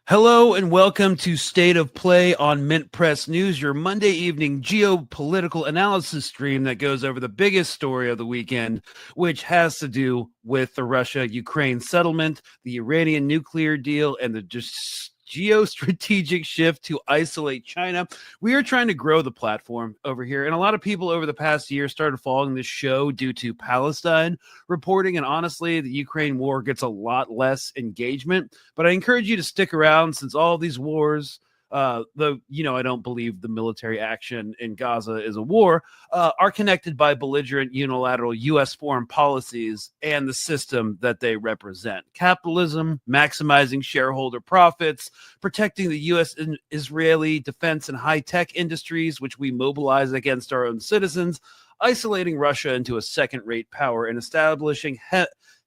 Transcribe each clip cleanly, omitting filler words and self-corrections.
Hello and welcome to State of Play on Mint Press News, your Monday evening geopolitical analysis stream that goes over the biggest story of the weekend, which has to do with the Russia-Ukraine settlement, the Iranian nuclear deal, and the just geostrategic shift to isolate China. We are trying to grow the platform over here, and a lot of people over the past year started following this show due to Palestine reporting, and honestly, the Ukraine war gets a lot less engagement, but I encourage you to stick around since all these wars, though, I don't believe the military action in Gaza is a war, are connected by belligerent unilateral U.S. foreign policies and the system that they represent. Capitalism, maximizing shareholder profits, protecting the U.S. and Israeli defense and high-tech industries, which we mobilize against our own citizens, isolating Russia into a second-rate power, and establishing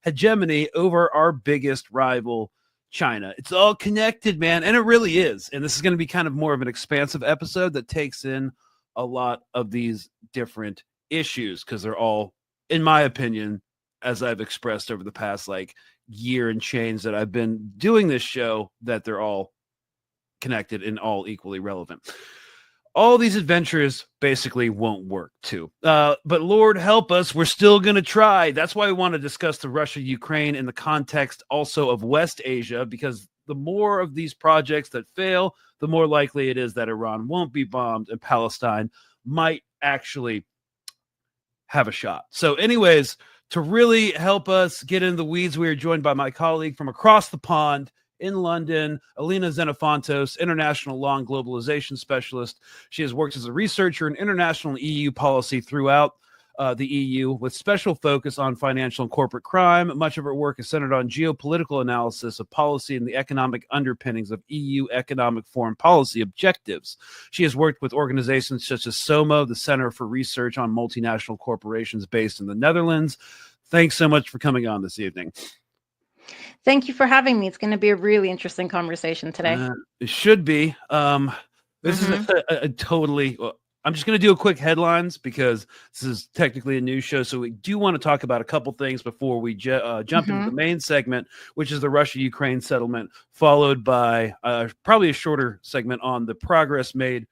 hegemony over our biggest rival, China. It's all connected, man, and it really is. And this is going to be kind of more of an expansive episode that takes in a lot of these different issues because they're all, in my opinion, as I've expressed over the past year and change that I've been doing this show, that they're all connected and all equally relevant. All these adventures basically won't work too. But Lord help us, we're still going to try. That's why we want to discuss the Russia-Ukraine in the context also of West Asia, because the more of these projects that fail, the more likely it is that Iran won't be bombed and Palestine might actually have a shot. So anyways, to really help us get in the weeds, we are joined by my colleague from across the pond, in London, Elina Xenophontos, international law and globalization specialist. She has worked as a researcher in international and EU policy throughout the EU, with special focus on financial and corporate crime. Much of her work is centered on geopolitical analysis of policy and the economic underpinnings of EU economic foreign policy objectives. She has worked with organizations such as SOMO, the Center for Research on Multinational Corporations based in the Netherlands. Thanks so much for coming on this evening. Thank you for having me. It's going to be a really interesting conversation today. It should be. This is a totally... I'm just going to do a quick headlines because this is technically a news show. So we do want to talk about a couple things before we jump into the main segment, which is the Russia-Ukraine settlement, followed by probably a shorter segment on the progress made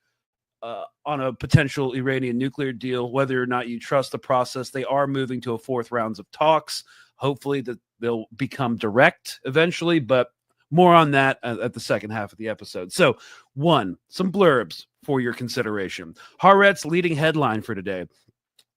on a potential Iranian nuclear deal, whether or not you trust the process. They are moving to a fourth rounds of talks. Hopefully that they'll become direct eventually, but more on that at the second half of the episode. So some blurbs for your consideration. Haaretz leading headline for today.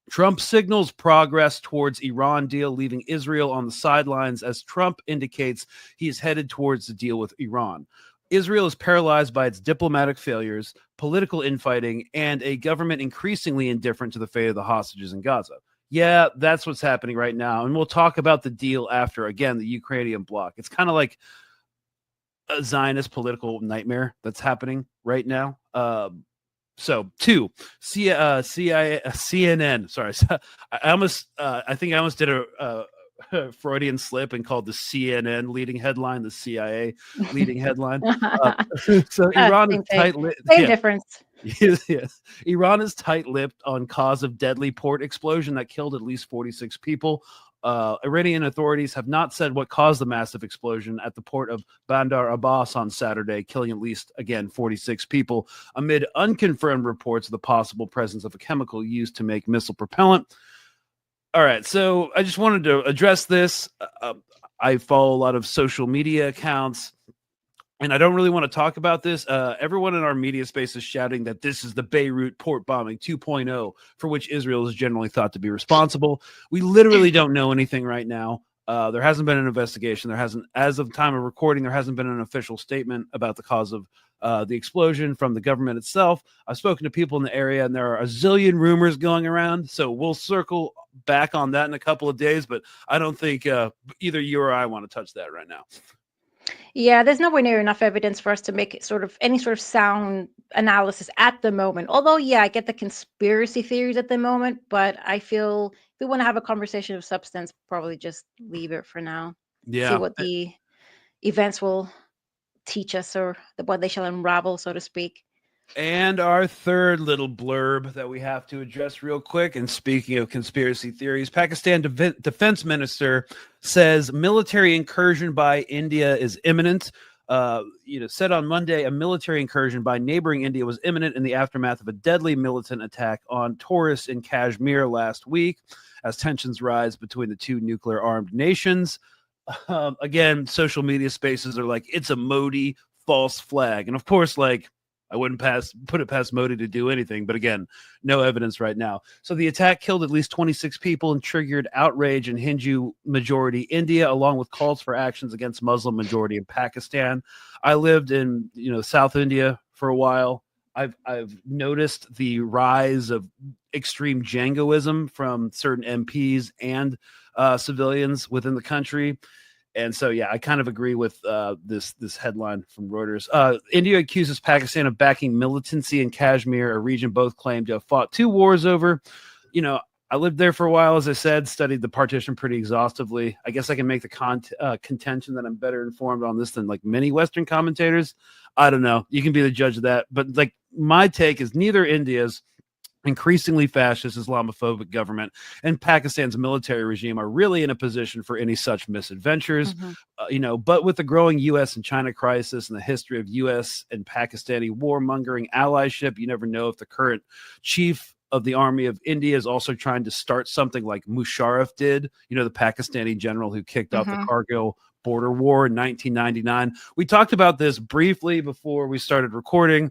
Trump signals progress towards Iran deal, leaving Israel on the sidelines as Trump indicates he is headed towards the deal with Iran. Israel is paralyzed by its diplomatic failures, political infighting, and a government increasingly indifferent to the fate of the hostages in Gaza. Yeah, that's what's happening right now. And we'll talk about the deal after, again, the Ukrainian bloc. It's kind of like a Zionist political nightmare that's happening right now. CNN. Sorry. I think I almost did a Freudian slip and called the CNN leading headline the CIA leading headline. So Iran is tight-lipped. Same difference. Yes. Iran is tight-lipped on cause of deadly port explosion that killed at least 46 people. Iranian authorities have not said what caused the massive explosion at the port of Bandar Abbas on Saturday, killing at least, again, 46 people, amid unconfirmed reports of the possible presence of a chemical used to make missile propellant. All right, so I just wanted to address this. I follow a lot of social media accounts, and I don't really want to talk about this. Everyone in our media space is shouting that this is the Beirut port bombing 2.0, for which Israel is generally thought to be responsible. We literally don't know anything right now. There hasn't been an investigation. There hasn't, as of the time of recording, there hasn't been an official statement about the cause of the explosion from the government itself. I've spoken to people in the area, and there are a zillion rumors going around. So we'll circle back on that in a couple of days, but I don't think either you or I want to touch that right now. Yeah, there's nowhere near enough evidence for us to make any sort of sound analysis at the moment. Although, yeah, I get the conspiracy theories at the moment, but I feel if we want to have a conversation of substance, probably just leave it for now. Yeah. See what the events will teach us, or what they shall unravel, so to speak. And our third little blurb that we have to address real quick, and speaking of conspiracy theories, Pakistan defense minister says military incursion by India is imminent. said on Monday a military incursion by neighboring India was imminent in the aftermath of a deadly militant attack on tourists in Kashmir last week, as tensions rise between the two nuclear-armed nations. Again, social media spaces are like, it's a Modi false flag. And of course, like, I wouldn't put it past Modi to do anything. But again, no evidence right now. So the attack killed at least 26 people and triggered outrage in Hindu-majority India, along with calls for actions against Muslim-majority in Pakistan. I lived in South India for a while. I've noticed the rise of extreme jingoism from certain MPs and civilians within the country. And so, yeah, I kind of agree with this headline from Reuters. India accuses Pakistan of backing militancy in Kashmir, a region both claim to have fought two wars over. I lived there for a while, as I said, studied the partition pretty exhaustively. I guess I can make the contention that I'm better informed on this than like many Western commentators. I don't know. You can be the judge of that. But like my take is neither India's increasingly fascist Islamophobic government and Pakistan's military regime are really in a position for any such misadventures. But with the growing U.S. and China crisis and the history of U.S. and Pakistani warmongering allyship, you never know if the current chief of the army of India is also trying to start something like Musharraf did, the Pakistani general who kicked off the Kargil border war in 1999. We talked about this briefly before we started recording.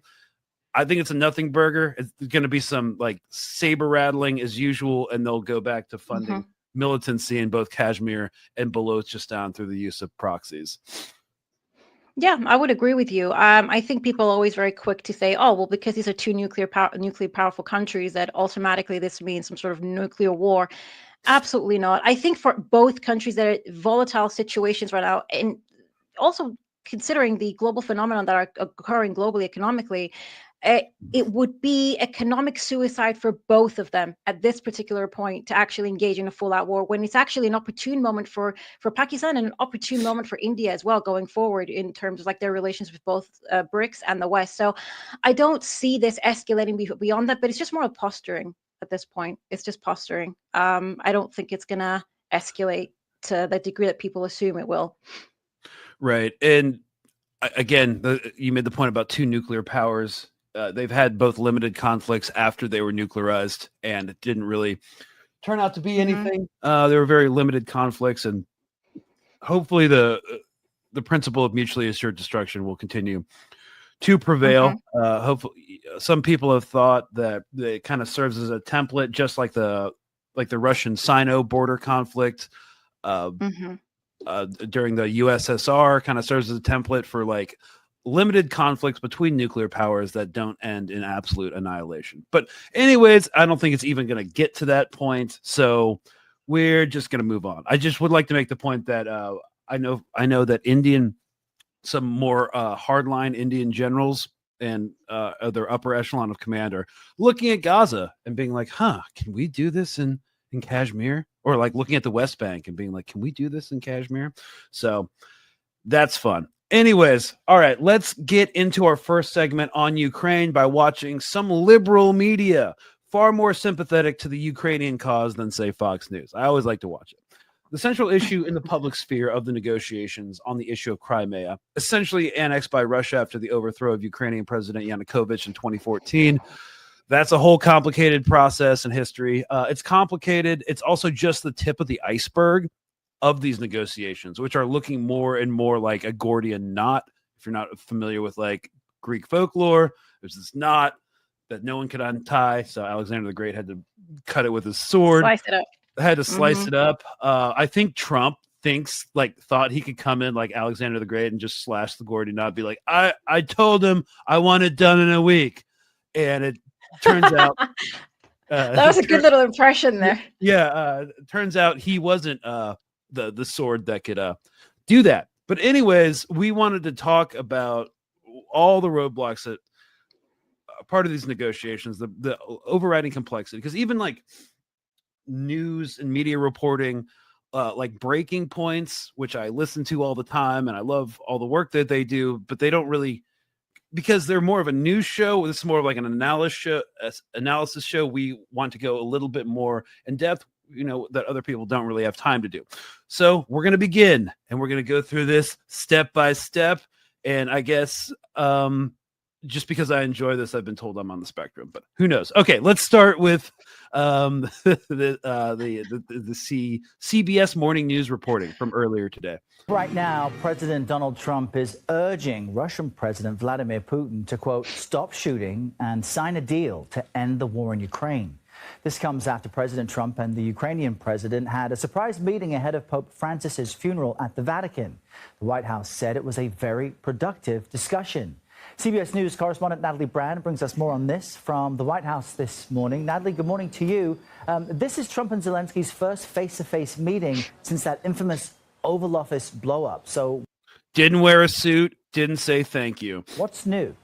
I think it's a nothing burger. It's going to be some like saber rattling as usual, and they'll go back to funding militancy in both Kashmir and Balochistan through the use of proxies. Yeah, I would agree with you. I think people are always very quick to say, oh, well, because these are two nuclear powerful countries, that automatically this means some sort of nuclear war. Absolutely not. I think for both countries that are volatile situations right now, and also considering the global phenomenon that are occurring globally economically, it would be economic suicide for both of them at this particular point to actually engage in a full-out war, when it's actually an opportune moment for Pakistan and an opportune moment for India as well going forward in terms of like their relations with both BRICS and the West. So I don't see this escalating beyond that, but it's just more of posturing at this point. It's just posturing. I don't think it's going to escalate to the degree that people assume it will. Right. And again, you made the point about two nuclear powers. They've had both limited conflicts after they were nuclearized, and it didn't really turn out to be anything. There were very limited conflicts, and hopefully the principle of mutually assured destruction will continue to prevail. Hopefully, some people have thought that it kind of serves as a template, just like the Russian Sino border conflict during the USSR, kind of serves as a template for like limited conflicts between nuclear powers that don't end in absolute annihilation. But anyways, I don't think it's even going to get to that point. So we're just going to move on. I just would like to make the point that I know that some more hardline Indian generals and their upper echelon of command are looking at Gaza and being like, can we do this in Kashmir? Or like looking at the West Bank and being like, can we do this in Kashmir? So that's fun. Anyways, all right, let's get into our first segment on Ukraine by watching some liberal media, far more sympathetic to the Ukrainian cause than, say, Fox News. I always like to watch it. The central issue in the public sphere of the negotiations on the issue of Crimea, essentially annexed by Russia after the overthrow of Ukrainian President Yanukovych in 2014. That's a whole complicated process in history. It's complicated. It's also just the tip of the iceberg of these negotiations, which are looking more and more like a Gordian knot. If you're not familiar with like Greek folklore, there's this knot that no one could untie. So Alexander the Great had to cut it with his sword. Slice it up. Had to slice it up. I think Trump thought he could come in like Alexander the Great and just slash the Gordian knot, be like, I told him I want it done in a week. And it turns out that was a good little impression there. Yeah. It turns out he wasn't the sword that could do that. But anyways, we wanted to talk about all the roadblocks that are part of these negotiations, the overriding complexity, because even like news and media reporting, like breaking points, which I listen to all the time and I love all the work that they do, but they don't really, because they're more of a news show. This is more of like an analysis show. We want to go a little bit more in depth, that other people don't really have time to do. So we're going to begin, and we're going to go through this step by step. And I guess just because I enjoy this, I've been told I'm on the spectrum, but who knows? Okay, let's start with the CBS Morning News reporting from earlier today. Right now, President Donald Trump is urging Russian President Vladimir Putin to, quote, stop shooting and sign a deal to end the war in Ukraine. This comes after President Trump and the Ukrainian president had a surprise meeting ahead of Pope Francis's funeral at the Vatican. The White House said it was a very productive discussion. CBS News correspondent Natalie Brand brings us more on this from the White House this morning. Natalie, good morning to you. This is Trump and Zelensky's first face-to-face meeting since that infamous Oval Office blow-up. So, didn't wear a suit, didn't say thank you. What's new?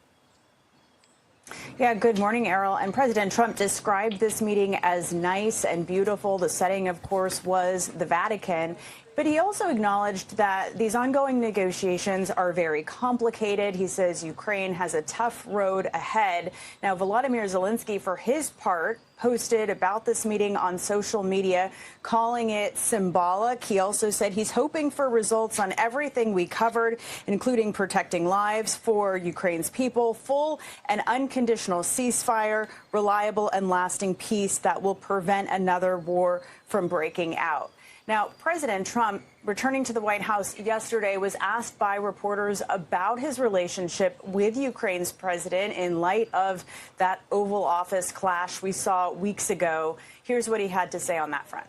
Yeah, good morning, Errol. And President Trump described this meeting as nice and beautiful. The setting, of course, was the Vatican. But he also acknowledged that these ongoing negotiations are very complicated. He says Ukraine has a tough road ahead. Now, Volodymyr Zelensky, for his part, posted about this meeting on social media, calling it symbolic. He also said he's hoping for results on everything we covered, including protecting lives for Ukraine's people, full and unconditional ceasefire, reliable and lasting peace that will prevent another war from breaking out. Now, President Trump, returning to the White House yesterday, was asked by reporters about his relationship with Ukraine's president in light of that Oval Office clash we saw weeks ago. Here's what he had to say on that front.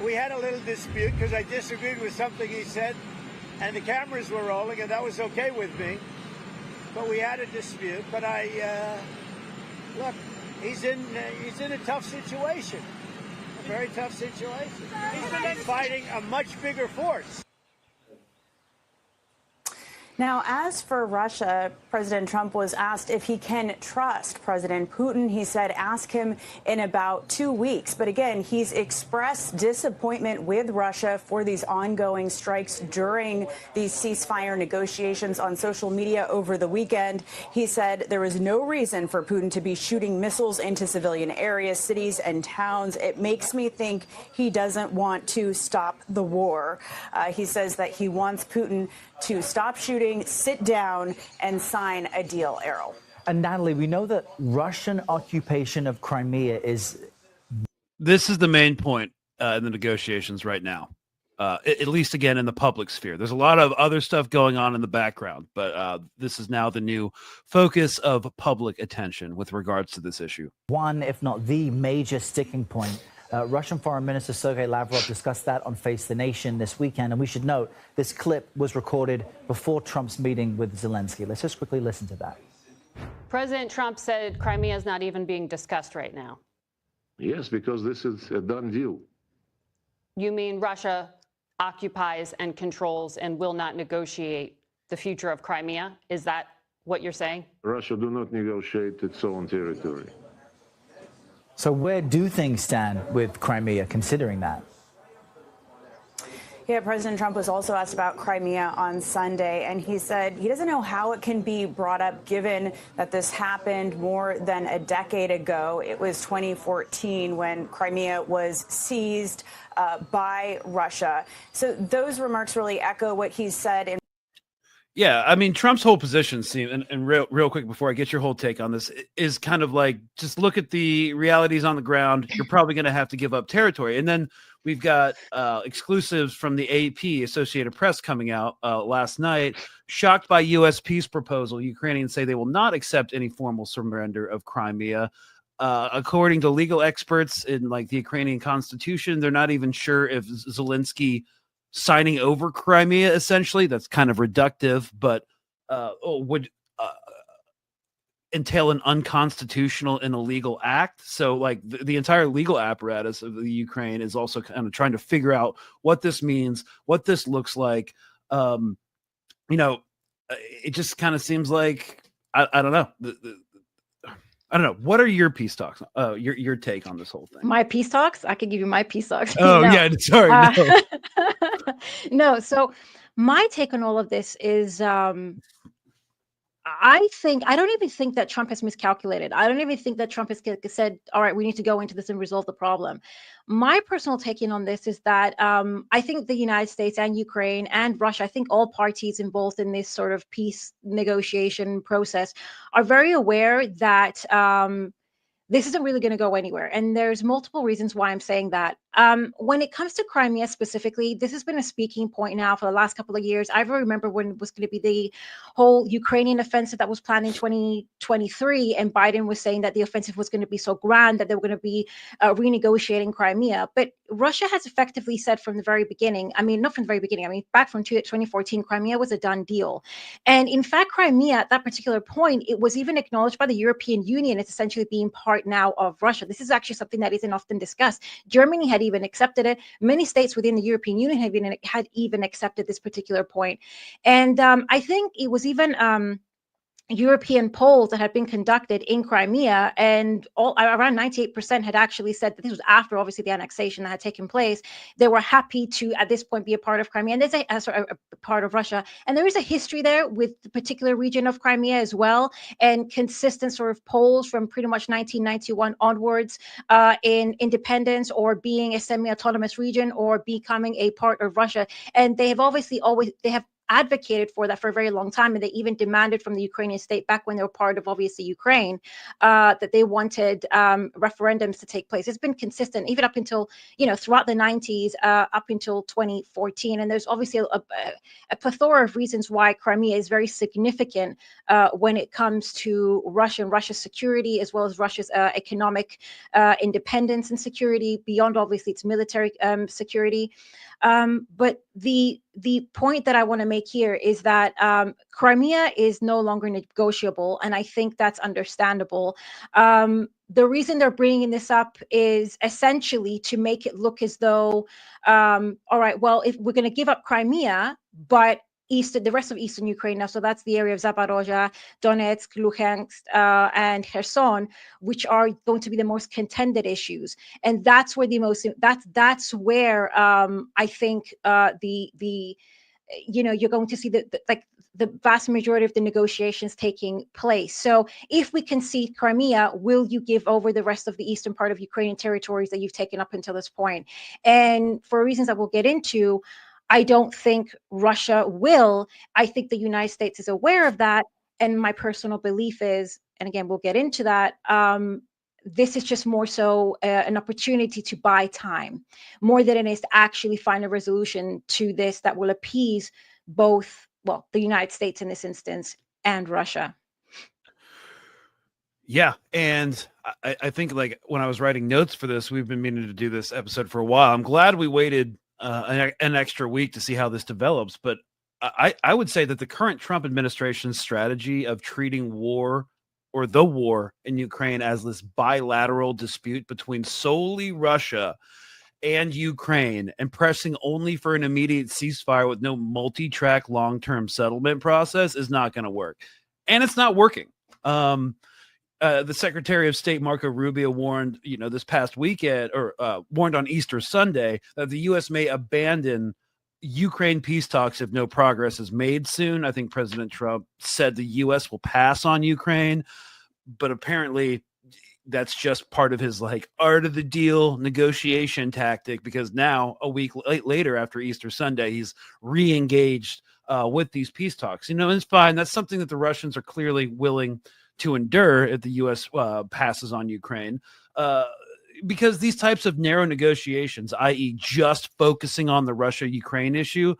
We had a little dispute because I disagreed with something he said, and the cameras were rolling, and that was okay with me. But we had a dispute. But look, he's in a tough situation. Very tough situation. He's been fighting a much bigger force. Now, as for Russia, President Trump was asked if he can trust President Putin. He said ask him in about 2 weeks. But again, he's expressed disappointment with Russia for these ongoing strikes during these ceasefire negotiations on social media over the weekend. He said there is no reason for Putin to be shooting missiles into civilian areas, cities and towns. It makes me think he doesn't want to stop the war. He says that he wants Putin to stop shooting, sit down, and sign a deal, Errol. And Natalie, we know that Russian occupation of Crimea is... This is the main point in the negotiations right now, at least, again, in the public sphere. There's a lot of other stuff going on in the background, but this is now the new focus of public attention with regards to this issue. One, if not the major sticking point. Russian Foreign Minister Sergei Lavrov discussed that on Face the Nation this weekend. And we should note this clip was recorded before Trump's meeting with Zelensky. Let's just quickly listen to that. President Trump said Crimea is not even being discussed right now. Yes, because this is a done deal. You mean Russia occupies and controls and will not negotiate the future of Crimea? Is that what you're saying? Russia do not negotiate its own territory. So where do things stand with Crimea, considering that? Yeah, President Trump was also asked about Crimea on Sunday, and he said he doesn't know how it can be brought up given that this happened more than a decade ago. It was 2014 when Crimea was seized by Russia. So those remarks really echo what he said. Yeah, I mean, Trump's whole position seems, and real quick before I get your whole take on this, is kind of like, just look at the realities on the ground. You're probably going to have to give up territory. And then we've got exclusives from the AP, Associated Press, coming out last night. Shocked by U.S. peace proposal, Ukrainians say they will not accept any formal surrender of Crimea. According to legal experts in the Ukrainian constitution, they're not even sure if Zelensky signing over Crimea, essentially, that's kind of reductive, but would entail an unconstitutional and illegal act. So the entire legal apparatus of the Ukraine is also kind of trying to figure out what this means, what this looks like. It just kind of seems like, I don't know. I don't know. What are your peace talks? Your take on this whole thing? My peace talks? I could give you my peace talks. Oh, no. Yeah. Sorry. No. No. So my take on all of this is, I don't even think that Trump has miscalculated. I don't even think that Trump has said, all right, we need to go into this and resolve the problem. My personal take in on this is that I think the United States and Ukraine and Russia, I think all parties involved in this sort of peace negotiation process are very aware that this isn't really going to go anywhere. And there's multiple reasons why I'm saying that. When it comes to Crimea specifically, this has been a speaking point now for the last couple of years. I remember when it was going to be the whole Ukrainian offensive that was planned in 2023, and Biden was saying that the offensive was going to be so grand that they were going to be renegotiating Crimea. But Russia has effectively said from the very beginning, I mean, not from the very beginning, I mean, back from 2014, Crimea was a done deal. And in fact, Crimea at that particular point, it was even acknowledged by the European Union as essentially being part now of Russia. This is actually something that isn't often discussed. Germany had even accepted it. Many states within the European Union had even accepted this particular point. And I think it was even European polls that had been conducted in Crimea, and around 98% had actually said that this was after obviously the annexation that had taken place. They were happy to at this point be a part of Crimea, and there's a part of Russia, and there is a history there with the particular region of Crimea as well, and consistent sort of polls from pretty much 1991 onwards in independence or being a semi-autonomous region or becoming a part of Russia. And they have obviously they have advocated for that for a very long time, and they even demanded from the Ukrainian state back when they were part of obviously Ukraine that they wanted referendums to take place. It's been consistent even up until throughout the 90s up until 2014, and there's obviously a plethora of reasons why Crimea is very significant when it comes to Russia's security as well as Russia's economic independence and security beyond obviously its military security. But the point that I want to make here is that Crimea is no longer negotiable, and I think that's understandable. The reason they're bringing this up is essentially to make it look as though, all right, well, if we're going to give up Crimea, but the rest of eastern Ukraine now, so that's the area of Zaporozhye, Donetsk, Luhansk, and Kherson, which are going to be the most contended issues, and that's where that's where I think you're going to see the vast majority of the negotiations taking place. So if we concede Crimea, will you give over the rest of the eastern part of Ukrainian territories that you've taken up until this point? And for reasons that we'll get into, I don't think Russia will. I think the United States is aware of that. And my personal belief is, and again, we'll get into that, this is just more so an opportunity to buy time, more than it is to actually find a resolution to this that will appease both, well, the United States in this instance and Russia. Yeah. And I think like when I was writing notes for this, we've been meaning to do this episode for a while. I'm glad we waited an extra week to see how this develops. But I would say that the current Trump administration's strategy of treating the war in Ukraine as this bilateral dispute between solely Russia and Ukraine and pressing only for an immediate ceasefire with no multi-track long-term settlement process is not going to work. And it's not working. The Secretary of State Marco Rubio warned, this past weekend, or warned on Easter Sunday, that the U.S. may abandon Ukraine peace talks if no progress is made soon. I think President Trump said the U.S. will pass on Ukraine, but apparently that's just part of his art of the deal negotiation tactic, because now a week later after Easter Sunday, he's re-engaged with these peace talks. It's fine. That's something that the Russians are clearly willing to endure if the U.S. passes on Ukraine, because these types of narrow negotiations, i.e. just focusing on the Russia-Ukraine issue,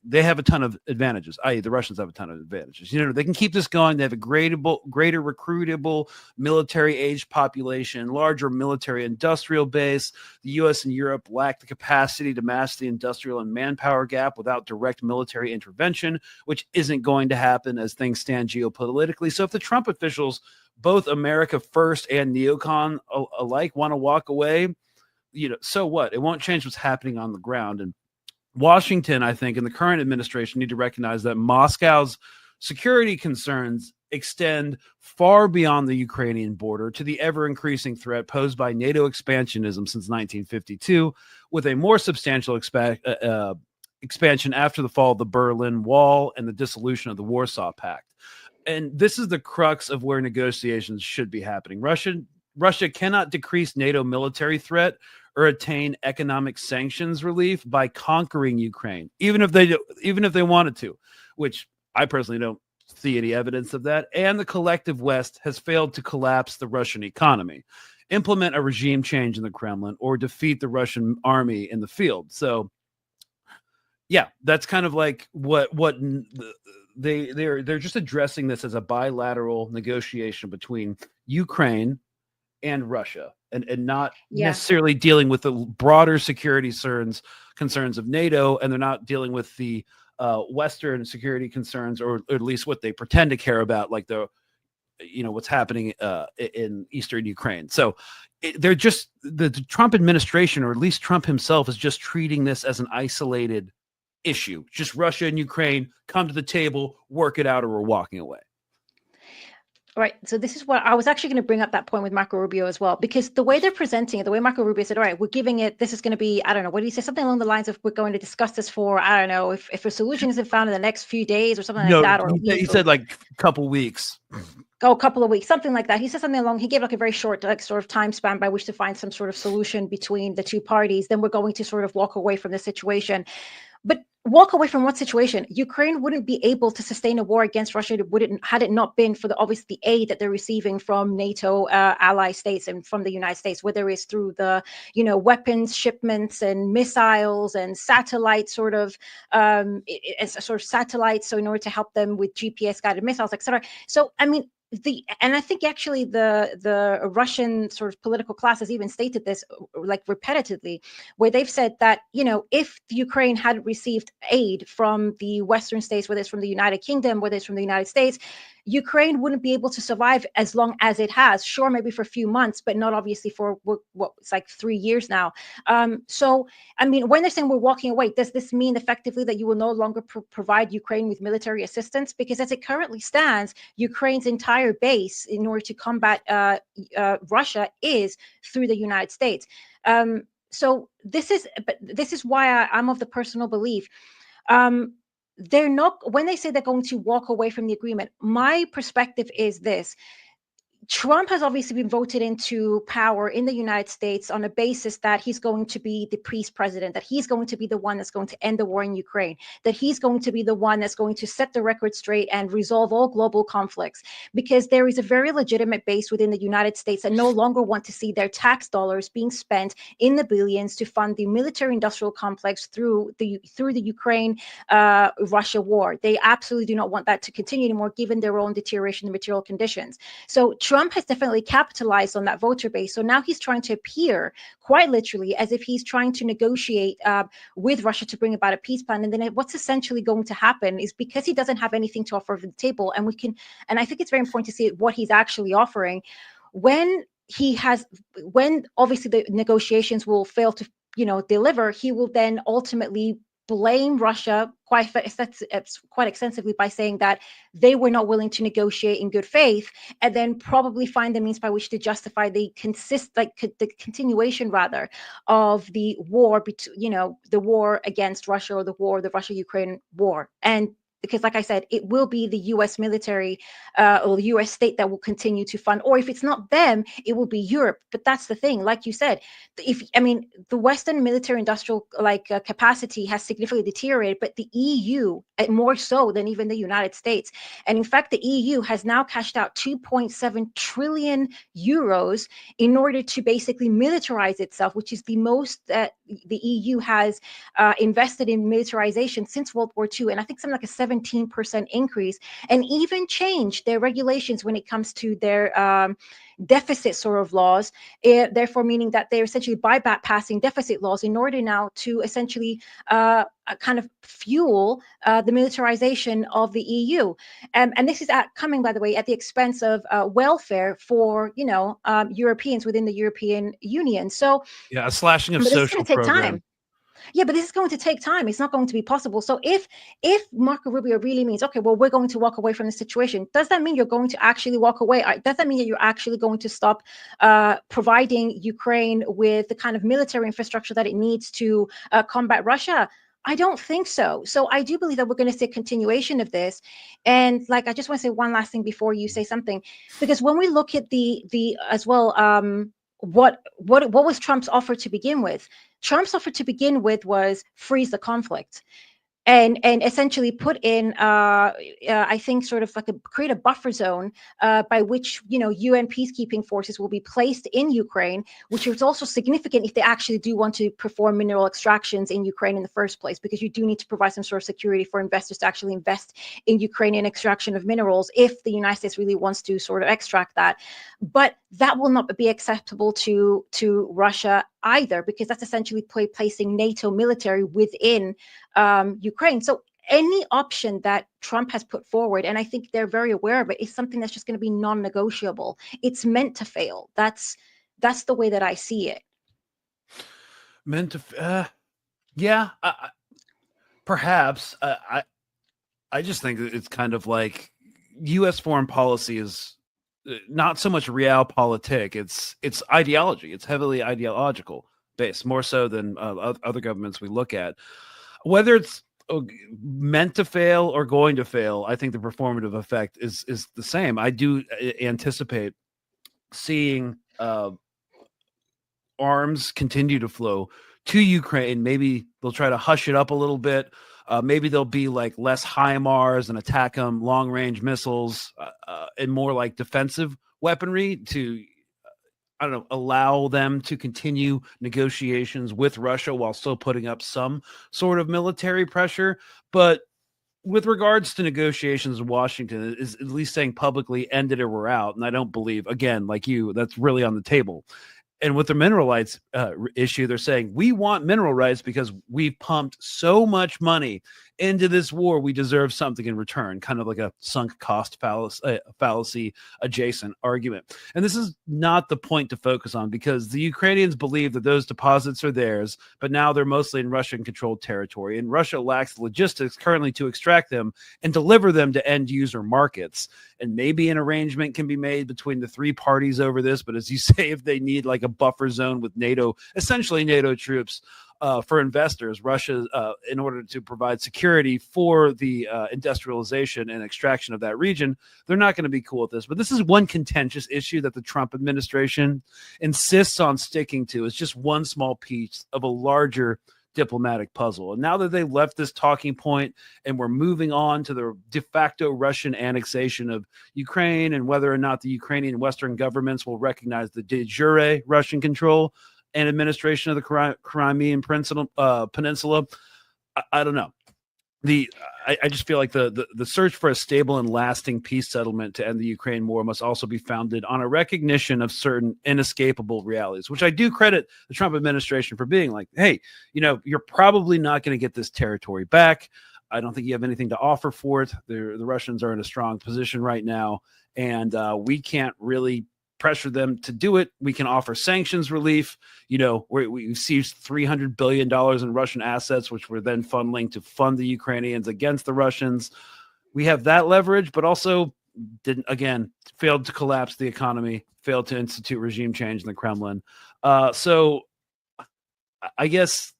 they have a ton of advantages, i.e. the Russians have a ton of advantages. They can keep this going. They have a greater recruitable military-aged population, larger military industrial base. The U.S. and Europe lack the capacity to master the industrial and manpower gap without direct military intervention, which isn't going to happen as things stand geopolitically. So if the Trump officials, both America first and neocon alike, want to walk away, so what? It won't change what's happening on the ground. And Washington, I think, and the current administration need to recognize that Moscow's security concerns extend far beyond the Ukrainian border to the ever-increasing threat posed by NATO expansionism since 1952, with a more substantial expansion after the fall of the Berlin Wall and the dissolution of the Warsaw Pact. And this is the crux of where negotiations should be happening. Russia cannot decrease NATO military threat or attain economic sanctions relief by conquering Ukraine, even if they wanted to, which I personally don't see any evidence of that. And the collective West has failed to collapse the Russian economy, implement a regime change in the Kremlin, or defeat the Russian army in the field. So, yeah, that's kind of like what they're just addressing this as a bilateral negotiation between Ukraine and Russia, and not necessarily dealing with the broader security concerns of NATO, and they're not dealing with the Western security concerns, or at least what they pretend to care about, like what's happening in Eastern Ukraine. So they're just the Trump administration, or at least Trump himself, is just treating this as an isolated issue. Just Russia and Ukraine come to the table, work it out, or we're walking away. Right. So this is what I was actually going to bring up, that point with Marco Rubio as well, because the way they're presenting it, the way Marco Rubio said, all right, we're giving it, this is going to be, I don't know, what did he say? Something along the lines of, we're going to discuss this for, I don't know, if a solution isn't found in the next few days or something like that. Or he said like a couple weeks. A couple of weeks, something like that. He said something along, he gave like a very short sort of time span by which to find some sort of solution between the two parties. Then we're going to sort of walk away from the situation. But walk away from what situation? Ukraine wouldn't be able to sustain a war against Russia had it not been for the aid that they're receiving from NATO ally states and from the United States, whether it's through the weapons shipments and missiles and satellite satellites, so in order to help them with GPS guided missiles, etc. So I mean, and I think actually the Russian sort of political class has even stated this like repetitively, where they've said that, if Ukraine had received aid from the Western states, whether it's from the United Kingdom, whether it's from the United States, Ukraine wouldn't be able to survive as long as it has. Sure, maybe for a few months, but not obviously for it's like 3 years now. So, I mean, when they're saying we're walking away, does this mean effectively that you will no longer provide Ukraine with military assistance? Because as it currently stands, Ukraine's entire base in order to combat Russia is through the United States. So this is why I'm of the personal belief. They're not, when they say they're going to walk away from the agreement, my perspective is this. Trump has obviously been voted into power in the United States on a basis that he's going to be the peace president, that he's going to be the one that's going to end the war in Ukraine, that he's going to be the one that's going to set the record straight and resolve all global conflicts, because there is a very legitimate base within the United States that no longer want to see their tax dollars being spent in the billions to fund the military-industrial complex through the Ukraine-Russia war. They absolutely do not want that to continue anymore, given their own deterioration in material conditions. So Trump has definitely capitalized on that voter base. So now he's trying to appear quite literally as if he's trying to negotiate with Russia to bring about a peace plan. And then what's essentially going to happen is, because he doesn't have anything to offer at the table, and I think it's very important to see what he's actually offering. When obviously the negotiations will fail to deliver, he will then ultimately blame Russia quite extensively by saying that they were not willing to negotiate in good faith, and then probably find the means by which to justify the continuation rather of the war, the war against Russia, or the Russia-Ukraine war. And because, like I said, it will be the U.S. military or the U.S. state that will continue to fund, or if it's not them, it will be Europe. But that's the thing, like you said, the Western military-industrial capacity has significantly deteriorated, but the EU more so than even the United States. And in fact, the EU has now cashed out 2.7 trillion euros in order to basically militarize itself, which is the most that the EU has invested in militarization since World War II. And I think something like a 17% increase, and even changed their regulations when it comes to their deficit sort of laws, therefore meaning that they're essentially bypassing deficit laws in order now to essentially kind of fuel the militarization of the EU. And this is coming, by the way, at the expense of welfare for, Europeans within the European Union. So yeah, a slashing of social program. Yeah, but this is going to take time. It's not going to be possible. So if Marco Rubio really means, okay, well, we're going to walk away from the situation, does that mean you're going to actually walk away? Does that mean that you're actually going to stop providing Ukraine with the kind of military infrastructure that it needs to combat Russia? I don't think so. So I do believe that we're going to see a continuation of this. And like, I just want to say one last thing before you say something, because when we look at the as well, what was Trump's offer to begin with? Trump's offer to begin with was freeze the conflict. And essentially put in, I think, sort of like create a buffer zone by which, UN peacekeeping forces will be placed in Ukraine, which is also significant if they actually do want to perform mineral extractions in Ukraine in the first place, because you do need to provide some sort of security for investors to actually invest in Ukrainian extraction of minerals if the United States really wants to sort of extract that. But that will not be acceptable to Russia either, because that's essentially placing NATO military within Ukraine. So any option that Trump has put forward, and I think they're very aware of it, is something that's just going to be non-negotiable. It's meant to fail. That's the way that I see it. Meant to, yeah, perhaps. I just think it's kind of like U.S. foreign policy is not so much realpolitik. It's ideology. It's heavily ideological based, more so than other governments we look at. Whether it's meant to fail or going to fail, I think the performative effect is the same. I do anticipate seeing arms continue to flow to Ukraine. Maybe they'll try to hush it up a little bit. Maybe there'll be like less HIMARS and attack them, long range missiles, and more like defensive weaponry to, I don't know, allow them to continue negotiations with Russia while still putting up some sort of military pressure. But with regards to negotiations in Washington, is at least saying publicly end it or we're out. And I don't believe, again, like you, that's really on the table. And with the mineral rights issue, they're saying we want mineral rights because we've pumped so much money into this war. We deserve something in return, kind of like a sunk cost fallacy adjacent argument. And this is not the point to focus on, because the Ukrainians believe that those deposits are theirs, but now they're mostly in Russian controlled territory. And Russia lacks the logistics currently to extract them and deliver them to end user markets. And maybe an arrangement can be made between the three parties over this. But as you say, if they need like a buffer zone with NATO, essentially NATO troops, for investors, Russia, in order to provide security for the industrialization and extraction of that region, they're not going to be cool with this. But this is one contentious issue that the Trump administration insists on sticking to. It's just one small piece of a larger diplomatic puzzle. And now that they left this talking point and we're moving on to the de facto Russian annexation of Ukraine, and whether or not the Ukrainian Western governments will recognize the de jure Russian control and administration of the Crimean Peninsula, I don't know. I just feel like the search for a stable and lasting peace settlement to end the Ukraine war must also be founded on a recognition of certain inescapable realities, which I do credit the Trump administration for being like, hey, you're probably not going to get this territory back. I don't think you have anything to offer for it. The Russians are in a strong position right now, and we can't really pressure them to do it. We can offer sanctions relief. We seized $300 billion in Russian assets, which we're then funneling to fund the Ukrainians against the Russians. We have that leverage, but also failed to collapse the economy, failed to institute regime change in the Kremlin. So I guess,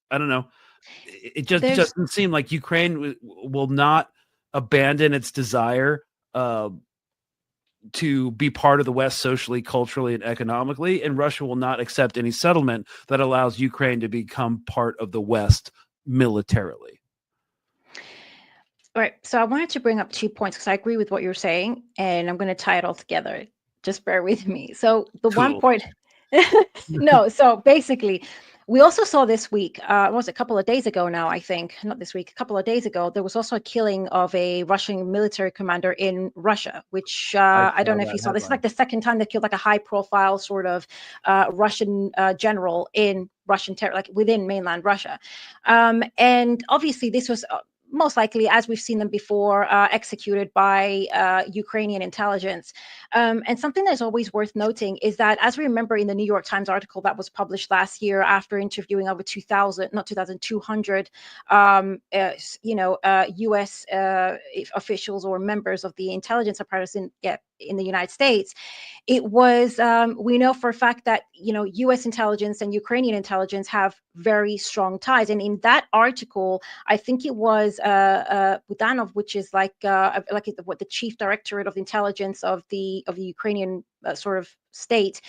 I don't know. It just doesn't seem like Ukraine will not abandon its desire to be part of the West socially, culturally, and economically, and Russia will not accept any settlement that allows Ukraine to become part of the West militarily. All right. So I wanted to bring up 2 points because I agree with what you're saying, and I'm going to tie it all together. Just bear with me. So the cool. 1 point, no. So basically, we also saw this week, was a couple of days ago now, I think, not this week, a couple of days ago, there was also a killing of a Russian military commander in Russia, which I don't know if you saw. This is like the second time they killed like a high profile sort of Russian general in Russian territory, like within mainland Russia. And obviously this was most likely, as we've seen them before, executed by Ukrainian intelligence. And something that's always worth noting is that, as we remember in the New York Times article that was published last year after interviewing over 200 U.S. officials or members of the intelligence apparatus in in the United States, it was we know for a fact that U.S. intelligence and Ukrainian intelligence have very strong ties. And in that article, I think it was Budanov, which is like what the chief directorate of intelligence of the Ukrainian sort of state.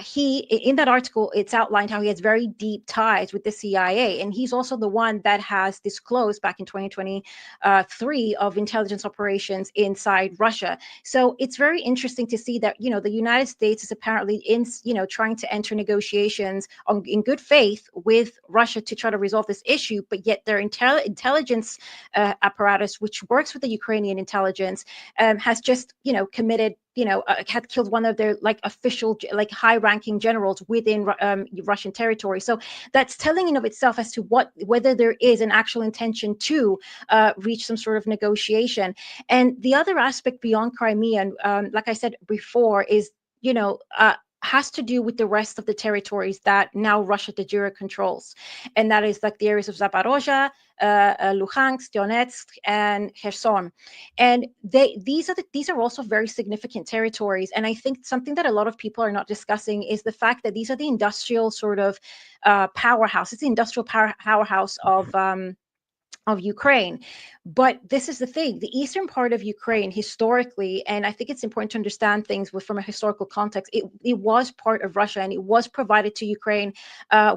He in that article, it's outlined how he has very deep ties with the CIA, and he's also the one that has disclosed back in 2023 of intelligence operations inside Russia. So it's very interesting to see that the United States is apparently trying to enter negotiations in good faith with Russia to try to resolve this issue, but yet their intelligence apparatus, which works with the Ukrainian intelligence, has just committed had killed one of their official high-ranking generals within Russian territory. So that's telling in of itself as to whether there is an actual intention to reach some sort of negotiation. And the other aspect beyond Crimea, and like I said before, is has to do with the rest of the territories that now Russia de jure controls, and that is like the areas of Zaporozhye, Luhansk, Donetsk, and Kherson. And these are also very significant territories. And I think something that a lot of people are not discussing is the fact that these are the industrial sort of powerhouse. It's the industrial powerhouse of Ukraine. But this is the thing, the eastern part of Ukraine historically, and I think it's important to understand things from a historical context, it was part of Russia, and it was provided to Ukraine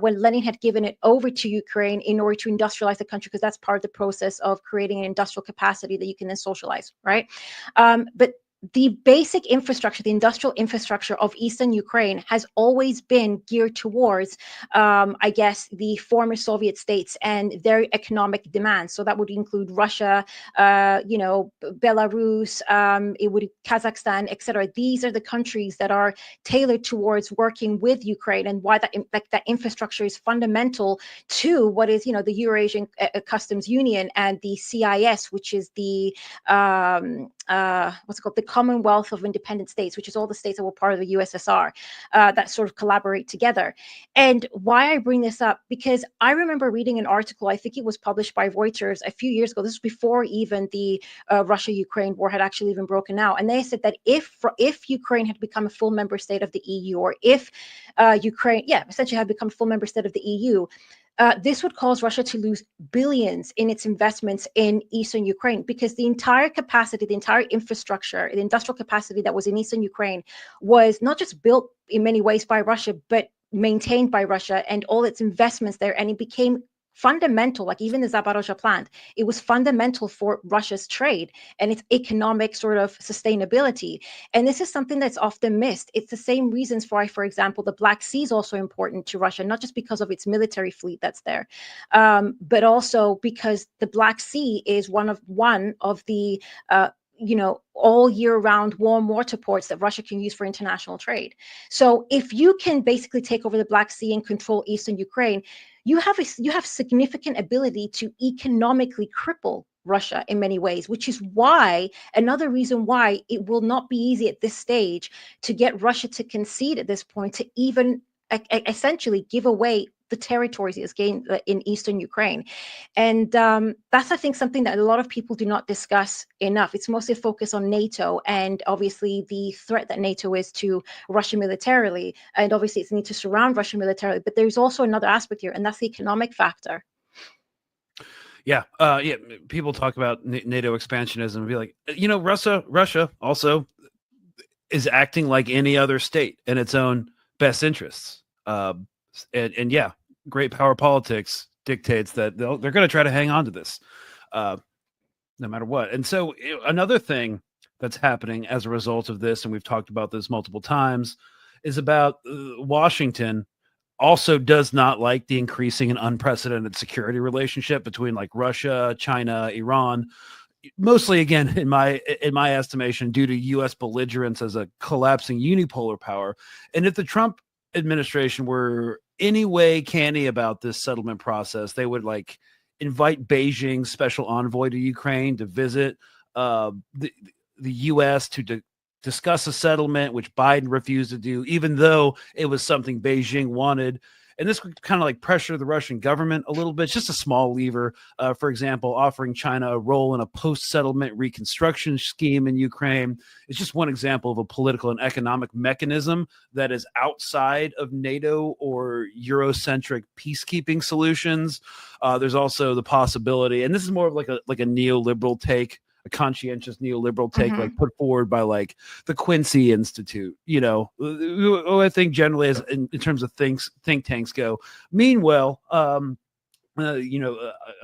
when Lenin had given it over to Ukraine in order to industrialize the country, because that's part of the process of creating an industrial capacity that you can then socialize, right? But the basic infrastructure, the industrial infrastructure of Eastern Ukraine has always been geared towards, I guess, the former Soviet states and their economic demands. So that would include Russia, Belarus, it would Kazakhstan, etc. These are the countries that are tailored towards working with Ukraine, and why that infrastructure is fundamental to what is, the Eurasian Customs Union and the CIS, which is the what's it called, the Commonwealth of Independent States, which is all the states that were part of the USSR that sort of collaborate together. And why I bring this up, because I remember reading an article, I think it was published by Reuters a few years ago. This was before even the Russia-Ukraine war had actually even broken out. And they said that if Ukraine had become a full member state of the EU, or if Ukraine, essentially had become a full member state of the EU, this would cause Russia to lose billions in its investments in Eastern Ukraine, because the entire capacity, the entire infrastructure, the industrial capacity that was in Eastern Ukraine was not just built in many ways by Russia, but maintained by Russia, and all its investments there. And it became fundamental, like even the Zaporozhye plant, it was fundamental for Russia's trade and its economic sort of sustainability. And this is something that's often missed. It's the same reasons why, for example, the Black Sea is also important to Russia, not just because of its military fleet that's there, but also because the Black Sea is one of the all year round warm water ports that Russia can use for international trade. So if you can basically take over the Black Sea and control Eastern Ukraine, you have significant ability to economically cripple Russia in many ways, which is why another reason why it will not be easy at this stage to get Russia to concede at this point, to even essentially give away the territories it has gained in Eastern Ukraine. And that's, I think, something that a lot of people do not discuss enough. It's mostly focused on NATO and obviously the threat that NATO is to Russia militarily, and obviously its need to surround Russia militarily. But there's also another aspect here, and that's the economic factor. Yeah. People talk about NATO expansionism and be like, Russia also is acting like any other state in its own best interests. And yeah, great power politics dictates that they're going to try to hang on to this no matter what. And so another thing that's happening as a result of this, and we've talked about this multiple times, is about Washington also does not like the increasing and unprecedented security relationship between like Russia, China, Iran, mostly, again, in my estimation, due to U.S. belligerence as a collapsing unipolar power. And if the Trump administration were any way canny about this settlement process, they would like invite Beijing's special envoy to Ukraine to visit the U.S. to discuss a settlement, which Biden refused to do, even though it was something Beijing wanted. and this would kind of like pressure the Russian government a little bit. It's just a small lever. For example, offering China a role in a post-settlement reconstruction scheme in Ukraine is just one example of a political and economic mechanism that is outside of NATO or Eurocentric peacekeeping solutions. There's also the possibility, and this is more of like a neoliberal take, a conscientious neoliberal take, like put forward by like the Quincy Institute, I think generally as in terms of think tanks go. Meanwhile, a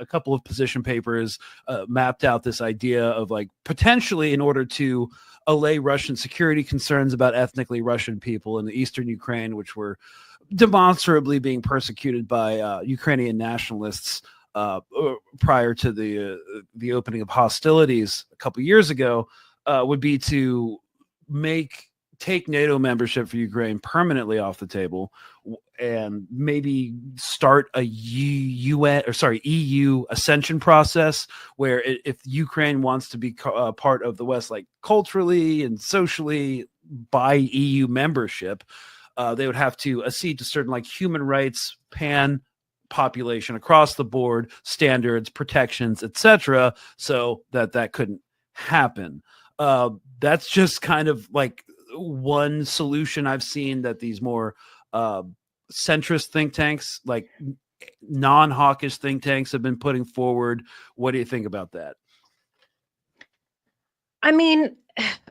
couple of position papers mapped out this idea of like potentially in order to allay Russian security concerns about ethnically Russian people in the eastern Ukraine, which were demonstrably being persecuted by Ukrainian nationalists prior to the opening of hostilities a couple years ago, would be to take NATO membership for Ukraine permanently off the table, and maybe start a EU ascension process where if Ukraine wants to be part of the West, like culturally and socially, by EU membership, they would have to accede to certain like human rights, population across the board standards, protections, etc., so that couldn't happen. That's just kind of like one solution I've seen that these more centrist think tanks, like non-hawkish think tanks, have been putting forward. What do you think about that? I mean,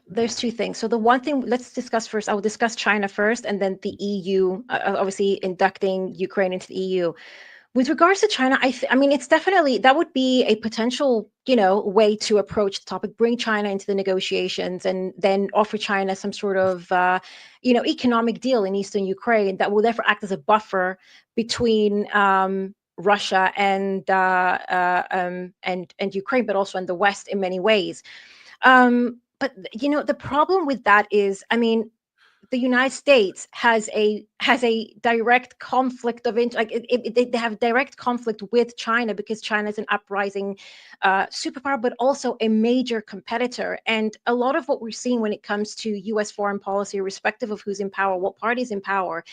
there's two things. So the one thing, let's discuss first. I will discuss China first, and then the EU, obviously inducting Ukraine into the EU. With regards to China, I mean, it's definitely, that would be a potential, way to approach the topic, bring China into the negotiations, and then offer China some sort of, economic deal in Eastern Ukraine that will therefore act as a buffer between Russia and Ukraine, but also in the West in many ways. But the problem with that is, I mean, the United States has a direct conflict of interest. Like they have direct conflict with China because China is an uprising superpower, but also a major competitor. And a lot of what we're seeing when it comes to U.S. foreign policy, irrespective of who's in power, what party is in power,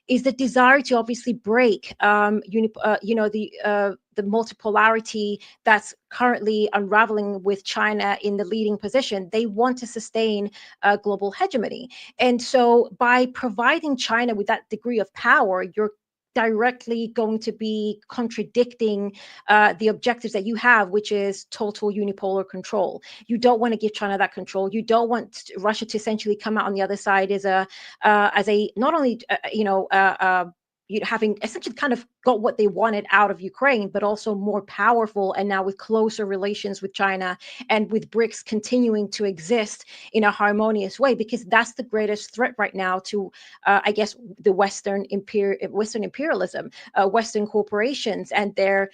is the desire to obviously break, the multipolarity that's currently unraveling with China in the leading position. They want to sustain global hegemony. And so by providing China with that degree of power, you're directly going to be contradicting the objectives that you have, which is total unipolar control. You don't want to give China that control. You don't want Russia to essentially come out on the other side as a not only having essentially kind of got what they wanted out of Ukraine, but also more powerful, and now with closer relations with China and with BRICS continuing to exist in a harmonious way, because that's the greatest threat right now to, I guess, the Western imperialism, Western corporations, and their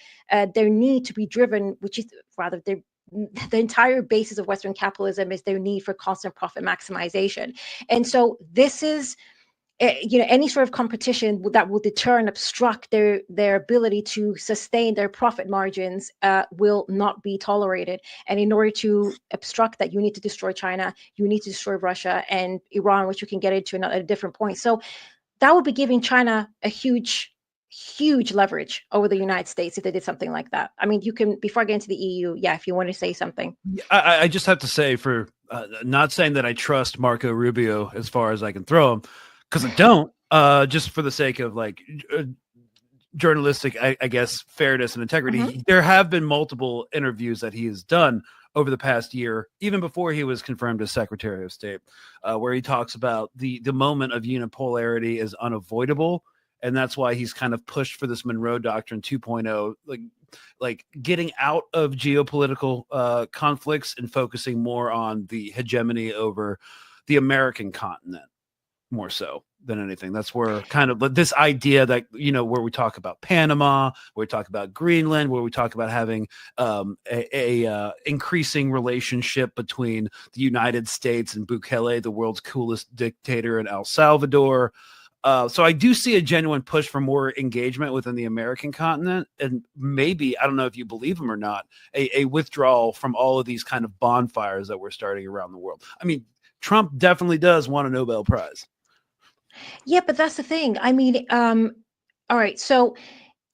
need to be driven, which is rather the entire basis of Western capitalism is their need for constant profit maximization. And so this is, any sort of competition that will deter and obstruct their ability to sustain their profit margins will not be tolerated. And in order to obstruct that, you need to destroy China, you need to destroy Russia and Iran, which you can get into at a different point. So that would be giving China a huge leverage over the United States if they did something like that. I mean, you can, before I get into the EU, if you want to say something. I just have to say, for not saying that I trust Marco Rubio as far as I can throw him, because I don't, just for the sake of like journalistic, I guess, fairness and integrity. There have been multiple interviews that he has done over the past year, even before he was confirmed as Secretary of State, where he talks about the moment of unipolarity is unavoidable. And that's why he's kind of pushed for this Monroe Doctrine 2.0, like getting out of geopolitical conflicts and focusing more on the hegemony over the American continent, more so than anything. That's where kind of this idea that, where we talk about Panama, where we talk about Greenland, where we talk about having a increasing relationship between the United States and Bukele, the world's coolest dictator in El Salvador. So I do see a genuine push for more engagement within the American continent, and maybe, I don't know if you believe him or not, a withdrawal from all of these kind of bonfires that we're starting around the world. I mean, Trump definitely does want a Nobel Prize. Yeah, but that's the thing. I mean, All right. So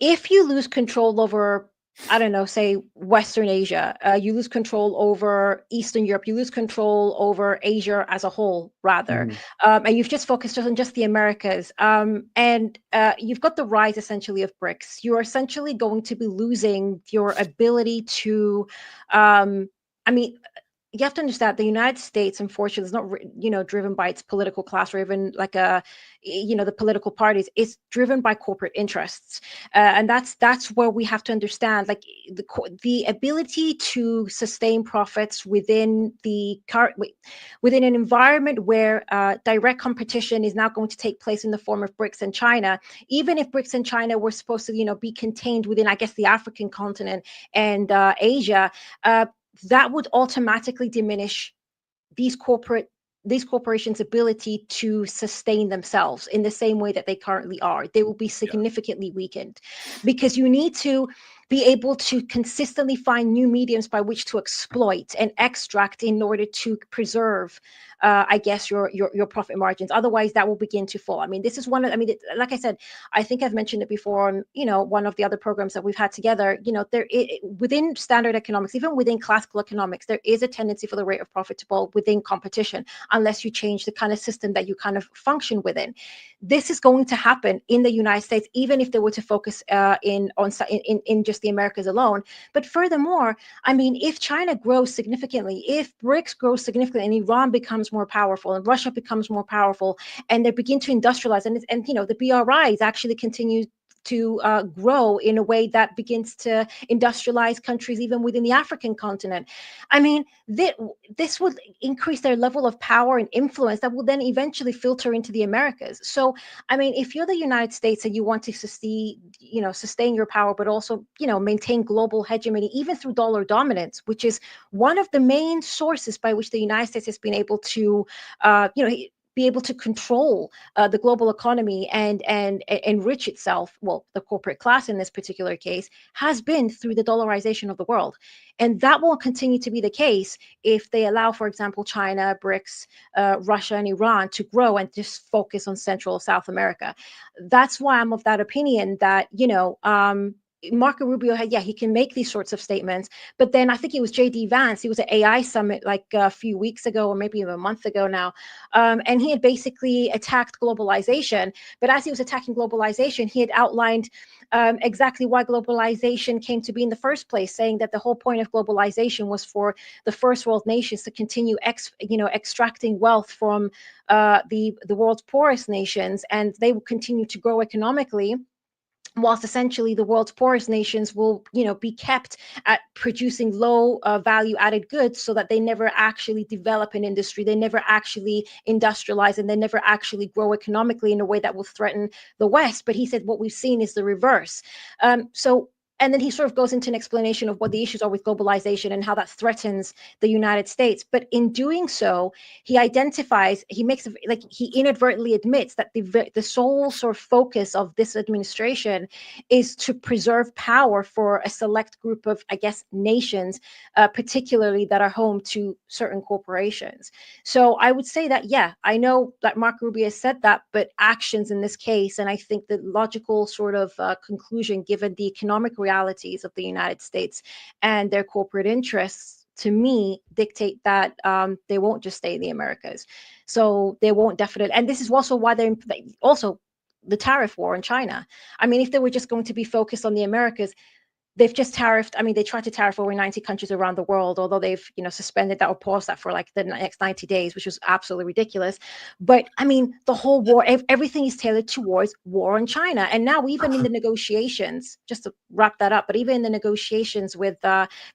if you lose control over, I don't know, say Western Asia, you lose control over Eastern Europe, you lose control over Asia as a whole, rather, and you've just focused on just the Americas, and you've got the rise essentially of BRICS. You're essentially going to be losing your ability to, I mean, you have to understand the United States, unfortunately, is not, driven by its political class or even like the political parties. It's driven by corporate interests, and that's where we have to understand, like the ability to sustain profits within within an environment where direct competition is now going to take place in the form of BRICS and China. Even if BRICS and China were supposed to, be contained within, I guess, the African continent and Asia. That would automatically diminish these corporations' ability to sustain themselves in the same way that they currently are. They will be significantly weakened, because you need to be able to consistently find new mediums by which to exploit and extract in order to preserve, I guess, your profit margins. Otherwise, that will begin to fall. I mean, this is one of, like I said, I think I've mentioned it before on, one of the other programs that we've had together. Within standard economics, even within classical economics, there is a tendency for the rate of profit to fall within competition, unless you change the kind of system that you kind of function within. This is going to happen in the United States, even if they were to focus in just the Americas alone. But furthermore, I mean, if China grows significantly, if BRICS grows significantly, and Iran becomes more powerful, and Russia becomes more powerful, and they begin to industrialize, and the BRIs actually continue to grow in a way that begins to industrialize countries even within the African continent. I mean, this would increase their level of power and influence that will then eventually filter into the Americas. So, I mean, if you're the United States and you want to sustain your power, but also, maintain global hegemony, even through dollar dominance, which is one of the main sources by which the United States has been able to, be able to control the global economy and enrich itself. Well, the corporate class in this particular case has been through the dollarization of the world. And that will continue to be the case if they allow, for example, China, BRICS, Russia, and Iran to grow and just focus on Central South America. That's why I'm of that opinion that, Marco Rubio he can make these sorts of statements, but then I think it was JD Vance. He was at AI Summit like a few weeks ago, or maybe even a month ago now, and he had basically attacked globalization. But as he was attacking globalization, he had outlined exactly why globalization came to be in the first place, saying that the whole point of globalization was for the first world nations to continue extracting wealth from the world's poorest nations, and they will continue to grow economically, whilst essentially the world's poorest nations will, be kept at producing low value added goods, so that they never actually develop an industry, they never actually industrialize, and they never actually grow economically in a way that will threaten the West. But he said what we've seen is the reverse. And then he sort of goes into an explanation of what the issues are with globalization and how that threatens the United States. But in doing so, he inadvertently admits that the sole sort of focus of this administration is to preserve power for a select group of, I guess, nations, particularly that are home to certain corporations. So I would say that, I know that Mark Rubio said that, but actions in this case, and I think the logical sort of conclusion, given the economic realities of the United States and their corporate interests, to me, dictate that they won't just stay in the Americas. So they won't definitely, and this is also why they're also the tariff war in China. I mean, if they were just going to be focused on the Americas, they've just tariffed. I mean, they tried to tariff over 90 countries around the world, although they've, suspended that or paused that for like the next 90 days, which was absolutely ridiculous. But I mean, the whole war, everything is tailored towards war on China. And now even in the negotiations, just to wrap that up, but even in the negotiations with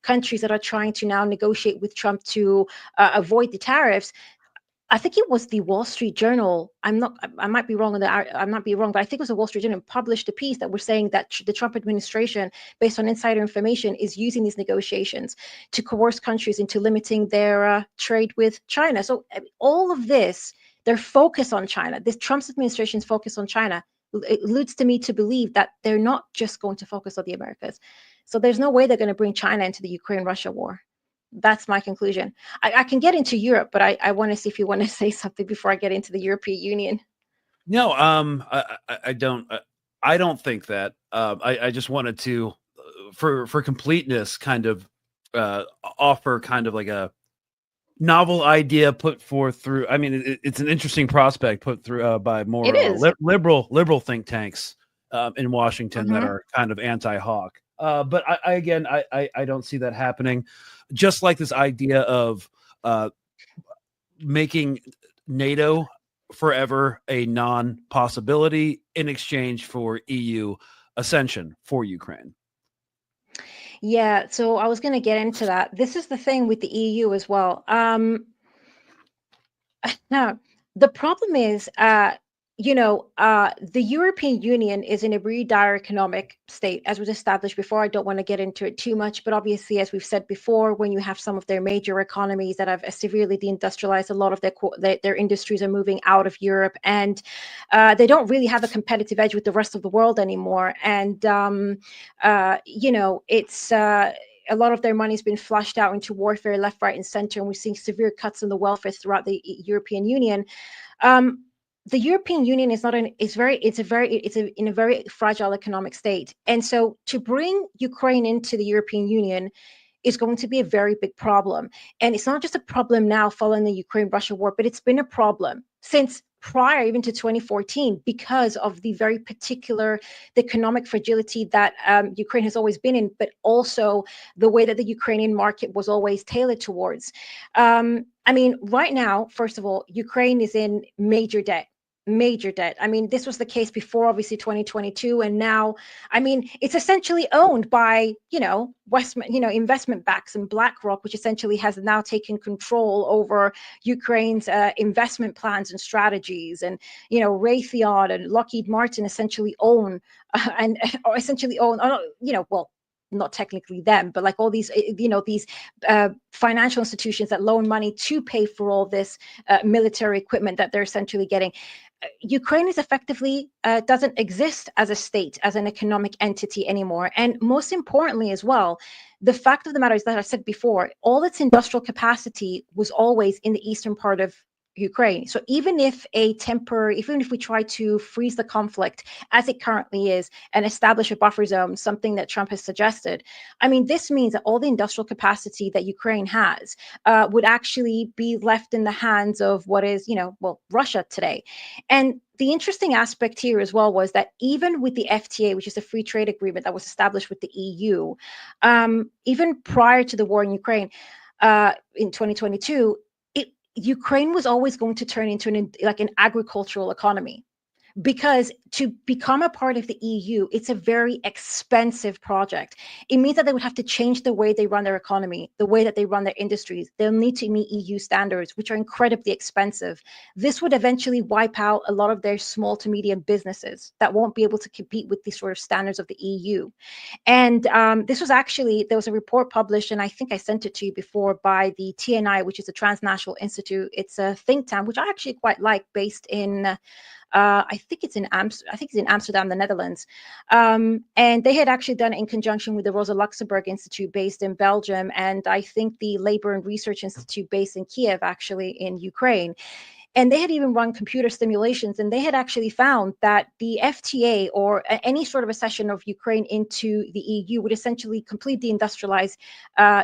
countries that are trying to now negotiate with Trump to avoid the tariffs, I think it was the Wall Street Journal. I might be wrong on that. I might be wrong, but I think it was the Wall Street Journal published a piece that was saying that the Trump administration, based on insider information, is using these negotiations to coerce countries into limiting their trade with China. So all of this, their focus on China, this Trump's administration's focus on China, it leads to me to believe that they're not just going to focus on the Americas. So there's no way they're going to bring China into the Ukraine-Russia war. That's my conclusion. I can get into Europe, but I want to see if you want to say something before I get into the European Union. No, I don't. I don't think that. I just wanted to, for completeness, kind of offer kind of like a novel idea put forth through. I mean, it's an interesting prospect put through by more It is. liberal think tanks in Washington that Mhm. are kind of anti-hawk. But I don't see that happening. Just like this idea of making NATO forever a non-possibility in exchange for EU ascension for Ukraine. Yeah, so I was going to get into that. This is the thing with the EU as well. Now, the problem is, the European Union is in a really dire economic state, as was established before. I don't want to get into it too much, but obviously, as we've said before, when you have some of their major economies that have severely deindustrialized, a lot of their industries are moving out of Europe, and they don't really have a competitive edge with the rest of the world anymore. And it's a lot of their money's been flushed out into warfare, left, right, and center, and we're seeing severe cuts in the welfare throughout the European Union. The European Union is not in a very fragile economic state, and so to bring Ukraine into the European Union is going to be a very big problem. And it's not just a problem now following the Ukraine-Russia war, but it's been a problem since prior even to 2014 because of the very particular the economic fragility that Ukraine has always been in, but also the way that the Ukrainian market was always tailored towards. I mean, right now, first of all, Ukraine is in major debt. Major debt. I mean, this was the case before, obviously, 2022, and now, I mean, it's essentially owned by, investment banks and BlackRock, which essentially has now taken control over Ukraine's investment plans and strategies, and Raytheon and Lockheed Martin essentially own well, not technically them, but like all these, these financial institutions that loan money to pay for all this military equipment that they're essentially getting. Ukraine is effectively doesn't exist as a state, as an economic entity anymore. And most importantly as well, the fact of the matter is that I said before, all its industrial capacity was always in the eastern part of Ukraine. So even if we try to freeze the conflict as it currently is and establish a buffer zone, something that Trump has suggested, I mean, this means that all the industrial capacity that Ukraine has would actually be left in the hands of what is, Russia today. And the interesting aspect here as well was that even with the FTA, which is a free trade agreement that was established with the EU, even prior to the war in Ukraine in 2022, Ukraine was always going to turn into an agricultural economy. Because to become a part of the EU, it's a very expensive project. It means that they would have to change the way they run their economy, the way that they run their industries. They'll need to meet EU standards, which are incredibly expensive. This would eventually wipe out a lot of their small to medium businesses that won't be able to compete with the sort of standards of the EU. And there was a report published, and I think I sent it to you before, by the TNI, which is a Transnational Institute. It's a think tank, which I actually quite like, based in I think it's in Amsterdam, the Netherlands. And they had actually done it in conjunction with the Rosa Luxemburg Institute based in Belgium, and I think the Labor and Research Institute based in Kiev, actually in Ukraine. And they had even run computer simulations, and they had actually found that the FTA or any sort of accession of Ukraine into the EU would essentially completely industrialize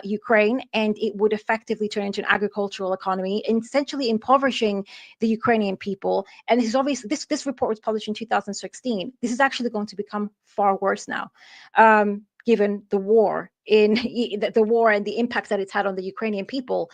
Ukraine, and it would effectively turn into an agricultural economy, essentially impoverishing the Ukrainian people. And this is obviously, this report was published in 2016. This is actually going to become far worse now, given the war and the impacts that it's had on the Ukrainian people.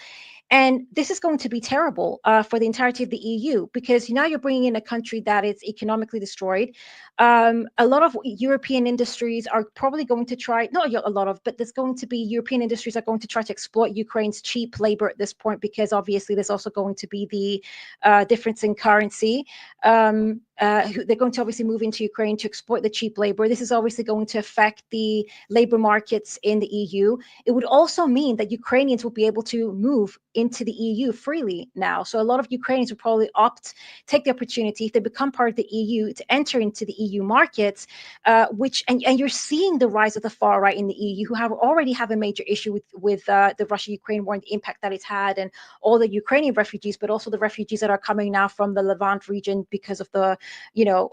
And this is going to be terrible for the entirety of the EU, because now you're bringing in a country that is economically destroyed. A lot of European industries are probably going to try, not a lot of, but there's going to be European industries are going to try to exploit Ukraine's cheap labor at this point, because obviously there's also going to be the difference in currency. They're going to obviously move into Ukraine to exploit the cheap labor. This is obviously going to affect the labor markets in join the EU, it would also mean that Ukrainians will be able to move into the EU freely now. So a lot of Ukrainians will probably take the opportunity, if they become part of the EU, to enter into the EU markets, and you're seeing the rise of the far right in the EU, who already have a major issue with the Russia-Ukraine war and the impact that it's had, and all the Ukrainian refugees, but also the refugees that are coming now from the Levant region because of the,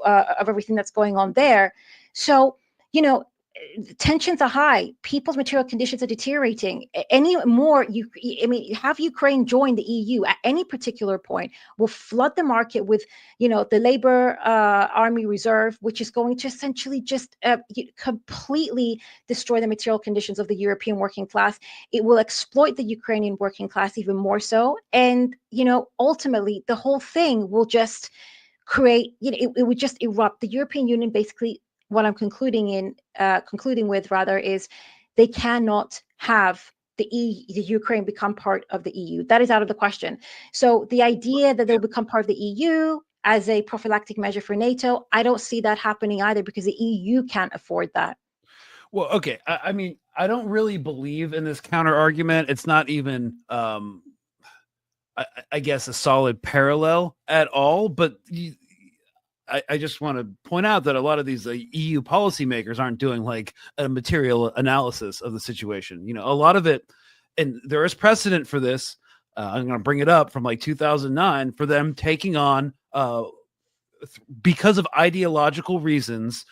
of everything that's going on there. So, tensions are high. People's material conditions are deteriorating. Any more, have Ukraine join the EU at any particular point will flood the market with, the labor army reserve, which is going to essentially just completely destroy the material conditions of the European working class. It will exploit the Ukrainian working class even more so. And, ultimately, the whole thing will just create, it would just erupt. The European Union basically, what I'm concluding with is they cannot have the Ukraine become part of the EU. That is out of the question. So the idea that they'll become part of the EU as a prophylactic measure for NATO, I don't see that happening either, because the EU can't afford that. Well, okay. I mean, I don't really believe in this counter argument. It's not even, I guess, a solid parallel at all. But I just want to point out that a lot of these EU policymakers aren't doing like a material analysis of the situation. A lot of it, and there is precedent for this. I'm going to bring it up from like 2009 for them taking on, because of ideological reasons,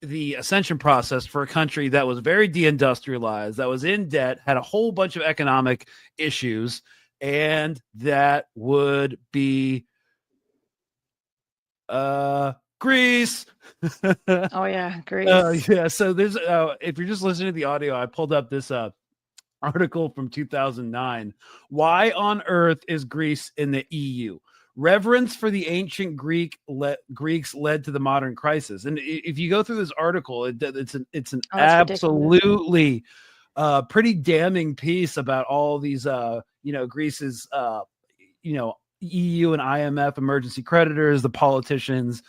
the ascension process for a country that was very deindustrialized, that was in debt, had a whole bunch of economic issues, and that would be Greece. Oh yeah, Greece. Yeah. So there's if you're just listening to the audio, I pulled up this article from 2009. Why on earth is Greece in the EU? Reverence for the ancient Greeks led to the modern crisis. And if you go through this article, it's an absolutely pretty damning piece about all these Greece's EU and IMF emergency creditors, the politicians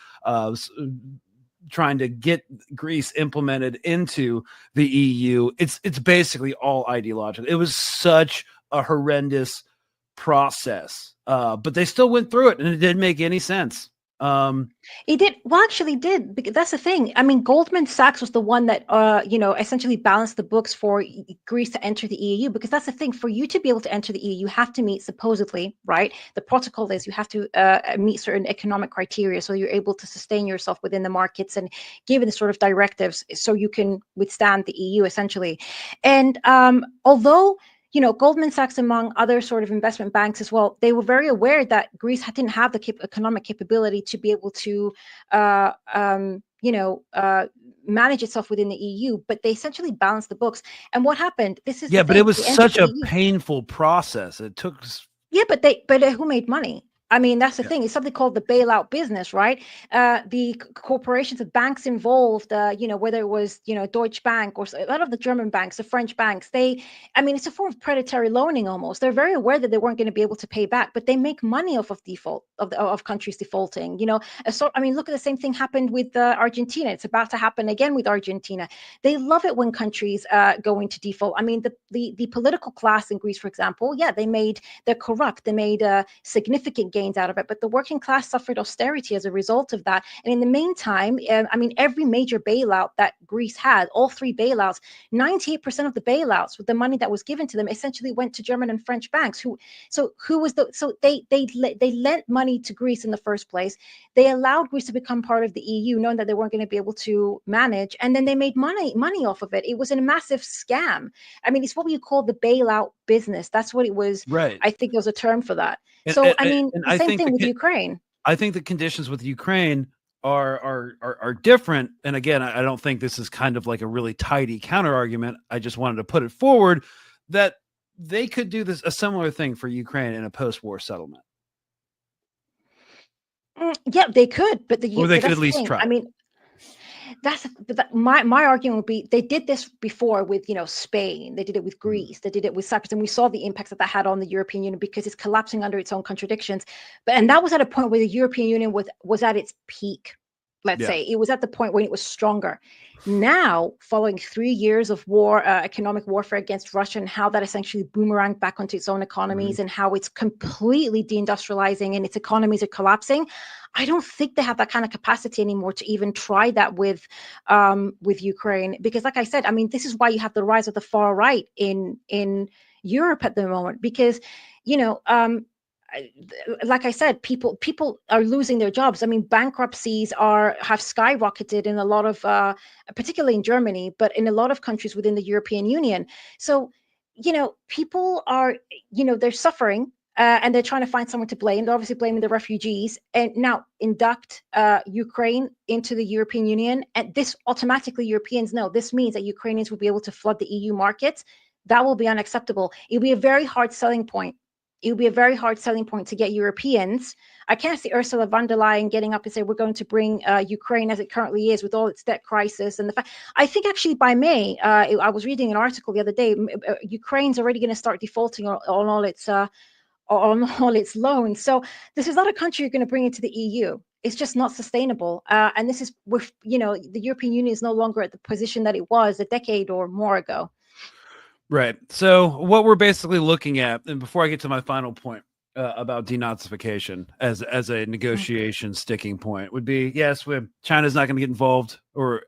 trying to get Greece implemented into the EU. It's basically all ideological. It was such a horrendous process, but they still went through it, and it didn't make any sense. It did. Well, actually did, because that's the thing. I mean, Goldman Sachs was the one that, essentially balanced the books for Greece to enter the EU, because that's the thing. For you to be able to enter the EU, you have to meet, supposedly, right? The protocol is you have to meet certain economic criteria, so you're able to sustain yourself within the markets and given the sort of directives so you can withstand the EU, essentially. And although Goldman Sachs, among other sort of investment banks as well, they were very aware that Greece didn't have the economic capability to be able to, manage itself within the EU. But they essentially balanced the books. And what happened? But it was such a painful process. It took. Yeah, but who made money? I mean, that's the thing. It's something called the bailout business, right? The corporations, the banks involved, whether it was, Deutsche Bank or a lot of the German banks, the French banks, it's a form of predatory loaning almost. They're very aware that they weren't going to be able to pay back, but they make money off of default, of countries defaulting. Look at the same thing happened with Argentina. It's about to happen again with Argentina. They love it when countries go into default. I mean, the political class in Greece, for example, they're corrupt. They made significant gains out of it, but the working class suffered austerity as a result of that. And in the meantime, every major bailout that Greece had, all three bailouts, 98% of the bailouts with the money that was given to them essentially went to German and French banks. They lent money to Greece in the first place. They allowed Greece to become part of the EU, knowing that they weren't going to be able to manage, and then they made money off of it. It was a massive scam. I mean, it's what we call the bailout business. That's what it was. Right. I think there was a term for that. The same thing with Ukraine. I think the conditions with Ukraine are different. And again, I don't think this is kind of like a really tidy counter argument. I just wanted to put it forward that they could do a similar thing for Ukraine in a post-war settlement. Yeah, they could, but they could at least try. I mean, my argument would be they did this before with Spain. They did it with Greece. They did it with Cyprus, and we saw the impacts that had on the European Union because it's collapsing under its own contradictions. And that was at a point where the European Union was at its peak. let's say. It was at the point when it was stronger. Now, following 3 years of war, economic warfare against Russia, and how that essentially boomeranged back onto its own economies, and how it's completely deindustrializing and its economies are collapsing, I don't think they have that kind of capacity anymore to even try that with Ukraine. Because, like I said, I mean, this is why you have the rise of the far right in Europe at the moment. Because, like I said, people are losing their jobs. I mean, bankruptcies have skyrocketed in a lot of, particularly in Germany, but in a lot of countries within the European Union. So, people are, they're suffering, and they're trying to find someone to blame. They're obviously blaming the refugees, and now induct Ukraine into the European Union. And this automatically, Europeans know this means that Ukrainians will be able to flood the EU markets. That will be unacceptable. It'll be a very hard selling point. It would be a very hard selling point to get Europeans. I can't see Ursula von der Leyen getting up and say, we're going to bring Ukraine as it currently is with all its debt crisis. And the fact, I think actually by May, I was reading an article the other day, Ukraine's already going to start defaulting on all its loans. So this is not a country you're going to bring into the EU. It's just not sustainable. And this is with, the European Union is no longer at the position that it was a decade or more ago. Right. So what we're basically looking at, and before I get to my final point about denazification as a negotiation sticking point, would be, yes, China's not going to get involved, or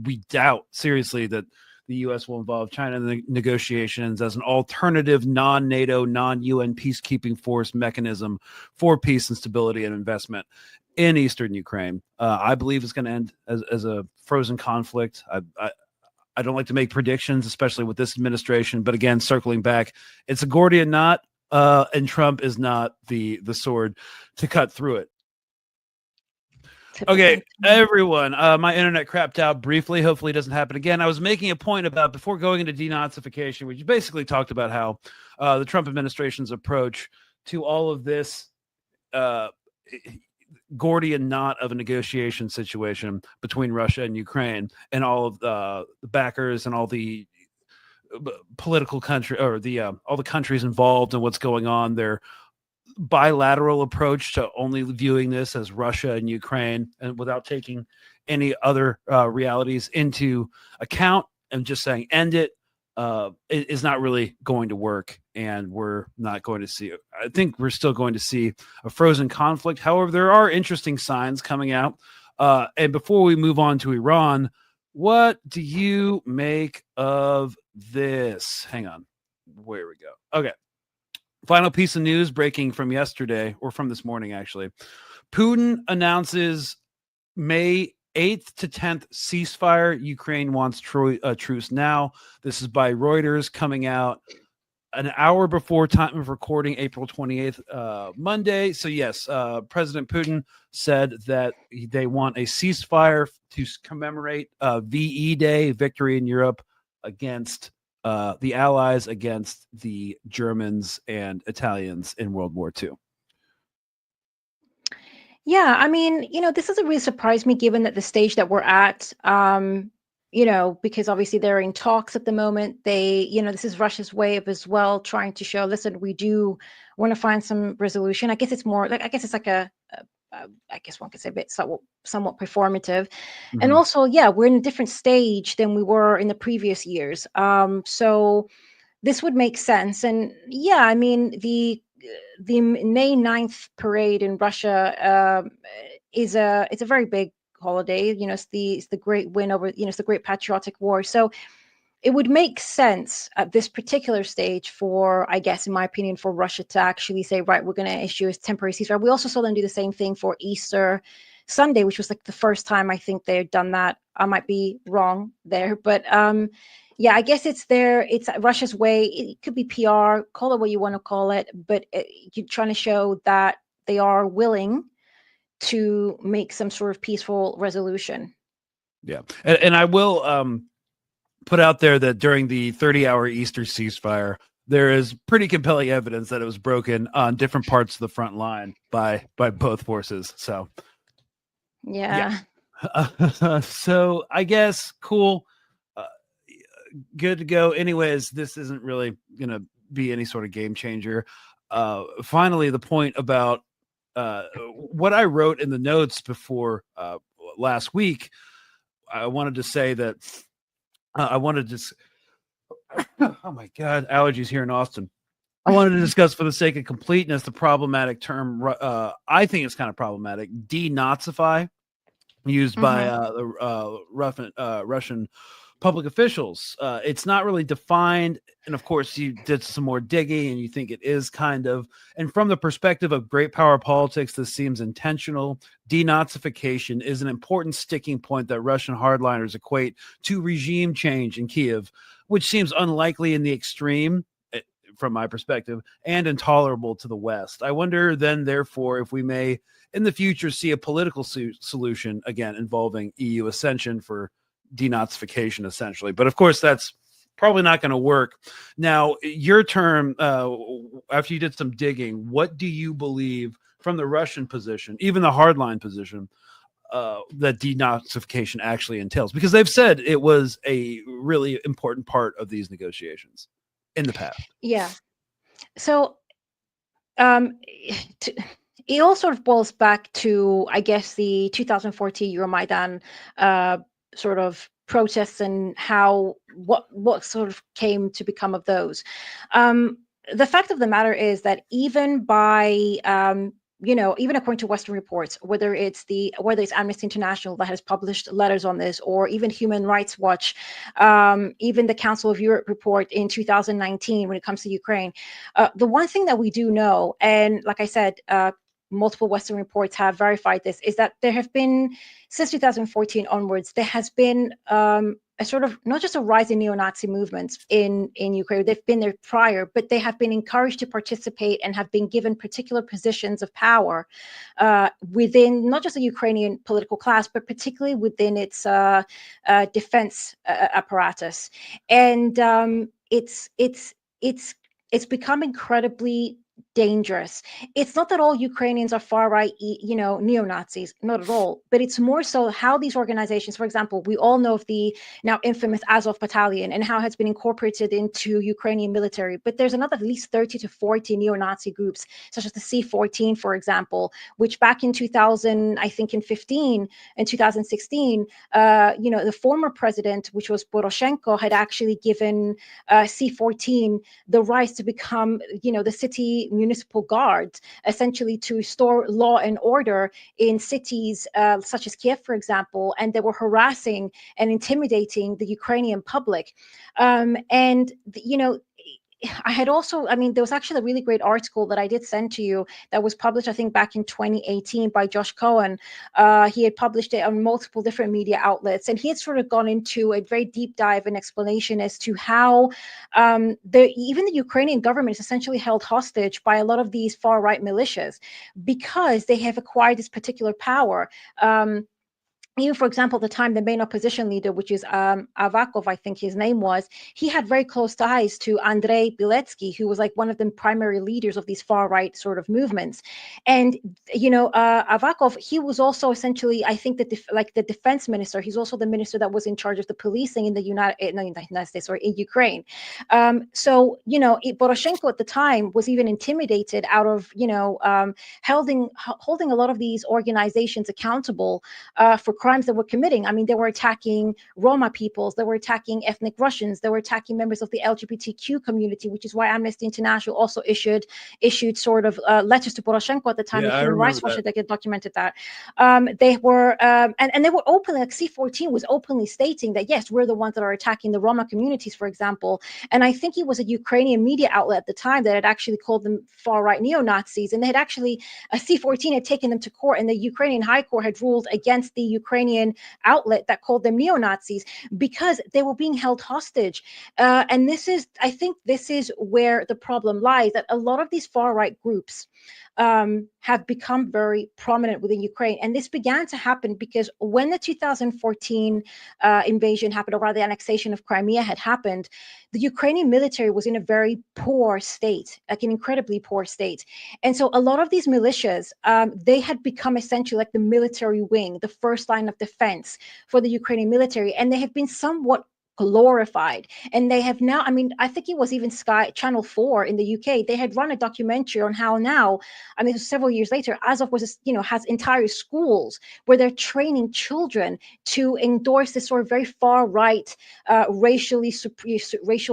we doubt seriously that the U.S. will involve China in the negotiations as an alternative non-NATO, non-UN peacekeeping force mechanism for peace and stability and investment in eastern Ukraine. I believe it's going to end as a frozen conflict. I don't like to make predictions, especially with this administration. But again, circling back, it's a Gordian knot, and Trump is not the sword to cut through it. Okay, everyone, my internet crapped out briefly. Hopefully it doesn't happen again. I was making a point about, before going into denazification, which basically talked about how the Trump administration's approach to all of this Gordian knot of a negotiation situation between Russia and Ukraine, and all of the backers and all the political country, or all the countries involved and what's going on, their bilateral approach to only viewing this as Russia and Ukraine, and without taking any other realities into account, and just saying end it, is not really going to work, and we're not going to see it. I think we're still going to see a frozen conflict. However, there are interesting signs coming out. And before we move on to Iran, what do you make of this? Hang on. Where we go. Okay. Final piece of news breaking from yesterday, or from this morning, actually. Putin announces May 8th to 10th ceasefire. Ukraine wants truce now. This is by Reuters, coming out an hour before time of recording, April 28th, Monday. So yes, President Putin said that they want a ceasefire to commemorate VE Day, Victory in Europe, against the Allies, against the Germans and Italians in World War II. Yeah, I mean, this doesn't really surprise me, given that the stage that we're at, because obviously they're in talks at the moment. This is Russia's way of as well trying to show, listen, we do want to find some resolution. I guess it's more like, I guess one could say a bit somewhat performative. Mm-hmm. And also, yeah, we're in a different stage than we were in the previous years. So this would make sense. And yeah, I mean, the May 9th parade in Russia it's a very big holiday. It's the great win over, it's the great patriotic war. So it would make sense at this particular stage for, I guess, in my opinion, for Russia to actually say, right, we're going to issue a temporary ceasefire. We also saw them do the same thing for Easter Sunday, which was like the first time I think they'd done that. I might be wrong there, but yeah, I guess it's Russia's way. It could be PR, call it what you want to call it, but you're trying to show that they are willing to make some sort of peaceful resolution. Yeah. And I will put out there that during the 30-hour Easter ceasefire, there is pretty compelling evidence that it was broken on different parts of the front line by both forces. So, yeah. So I guess cool. Good to go. Anyways, this isn't really going to be any sort of game changer. Finally, the point about what I wrote in the notes before last week, I wanted to say that I wanted to. Oh my God, allergies here in Austin. I wanted to discuss, for the sake of completeness, the problematic term. I think it's kind of problematic. Denazify, used by the Russian public officials. It's not really defined. And of course, you did some more digging and you think it is kind of. And from the perspective of great power politics, this seems intentional. Denazification is an important sticking point that Russian hardliners equate to regime change in Kiev, which seems unlikely in the extreme, from my perspective, and intolerable to the West. I wonder then, therefore, if we may in the future see a political solution, again, involving EU ascension for denazification, essentially. But of course, that's probably not going to work. Now, your term, after you did some digging, what do you believe from the Russian position, even the hardline position, that denazification actually entails? Because they've said it was a really important part of these negotiations in the past. Yeah. So it all sort of boils back to, I guess, the 2014 Euromaidan sort of protests and how what sort of came to become of those. The fact of the matter is that even by even according to Western reports, whether it's Amnesty International that has published letters on this, or even Human Rights Watch, even the Council of Europe report in 2019 when it comes to Ukraine, the one thing that we do know, and like I said, multiple Western reports have verified this, is that there have been, since 2014 onwards, there has been a sort of not just a rise in neo-Nazi movements in Ukraine. They've been there prior, but they have been encouraged to participate and have been given particular positions of power within not just the Ukrainian political class, but particularly within its defense apparatus. And it's become incredibly dangerous. It's not that all Ukrainians are far right, neo-Nazis, not at all, but it's more so how these organizations, for example, we all know of the now infamous Azov battalion and how it has been incorporated into Ukrainian military, but there's another at least 30 to 40 neo-Nazi groups, such as the C-14, for example, which back in 2015 and 2016, the former president, which was Poroshenko, had actually given C-14 the right to become, the city municipal guards, essentially to restore law and order in cities such as Kiev, for example, and they were harassing and intimidating the Ukrainian public. I had also, there was actually a really great article that I did send to you that was published, I think, back in 2018 by Josh Cohen. He had published it on multiple different media outlets, and he had sort of gone into a very deep dive and explanation as to how even the Ukrainian government is essentially held hostage by a lot of these far-right militias because they have acquired this particular power. Even, for example, the time the main opposition leader, which is Avakov, I think his name was, he had very close ties to Andrei Biletsky, who was like one of the primary leaders of these far-right sort of movements. And, Avakov, he was also essentially, I think, the defense minister. He's also the minister that was in charge of the policing in the United States, or in Ukraine. Poroshenko at the time was even intimidated out of, holding a lot of these organizations accountable for crimes that were committing. They were attacking Roma peoples, they were attacking ethnic Russians, they were attacking members of the LGBTQ community, which is why Amnesty International also issued sort of letters to Poroshenko at the time. Yeah, the Human Rights Watch that documented that. They were, and they were openly, like C-14 was openly stating that, yes, we're the ones that are attacking the Roma communities, for example. And I think it was a Ukrainian media outlet at the time that had actually called them far-right neo-Nazis. And they had actually, C-14 had taken them to court, and the Ukrainian High Court had ruled against the Ukrainian outlet that called them neo-Nazis because they were being held hostage. And I think this is where the problem lies, that a lot of these far-right groups have become very prominent within Ukraine. And this began to happen because when the 2014 invasion happened, or rather the annexation of Crimea had happened, the Ukrainian military was in a very poor state, like an incredibly poor state. And so a lot of these militias, they had become essentially like the military wing, the first line of defense for the Ukrainian military. And they have been somewhat glorified. And they have now, I mean, I think it was even Sky Channel 4 in the UK, they had run a documentary on how now, I mean, several years later, Azov was, has entire schools where they're training children to endorse this sort of very far right, racial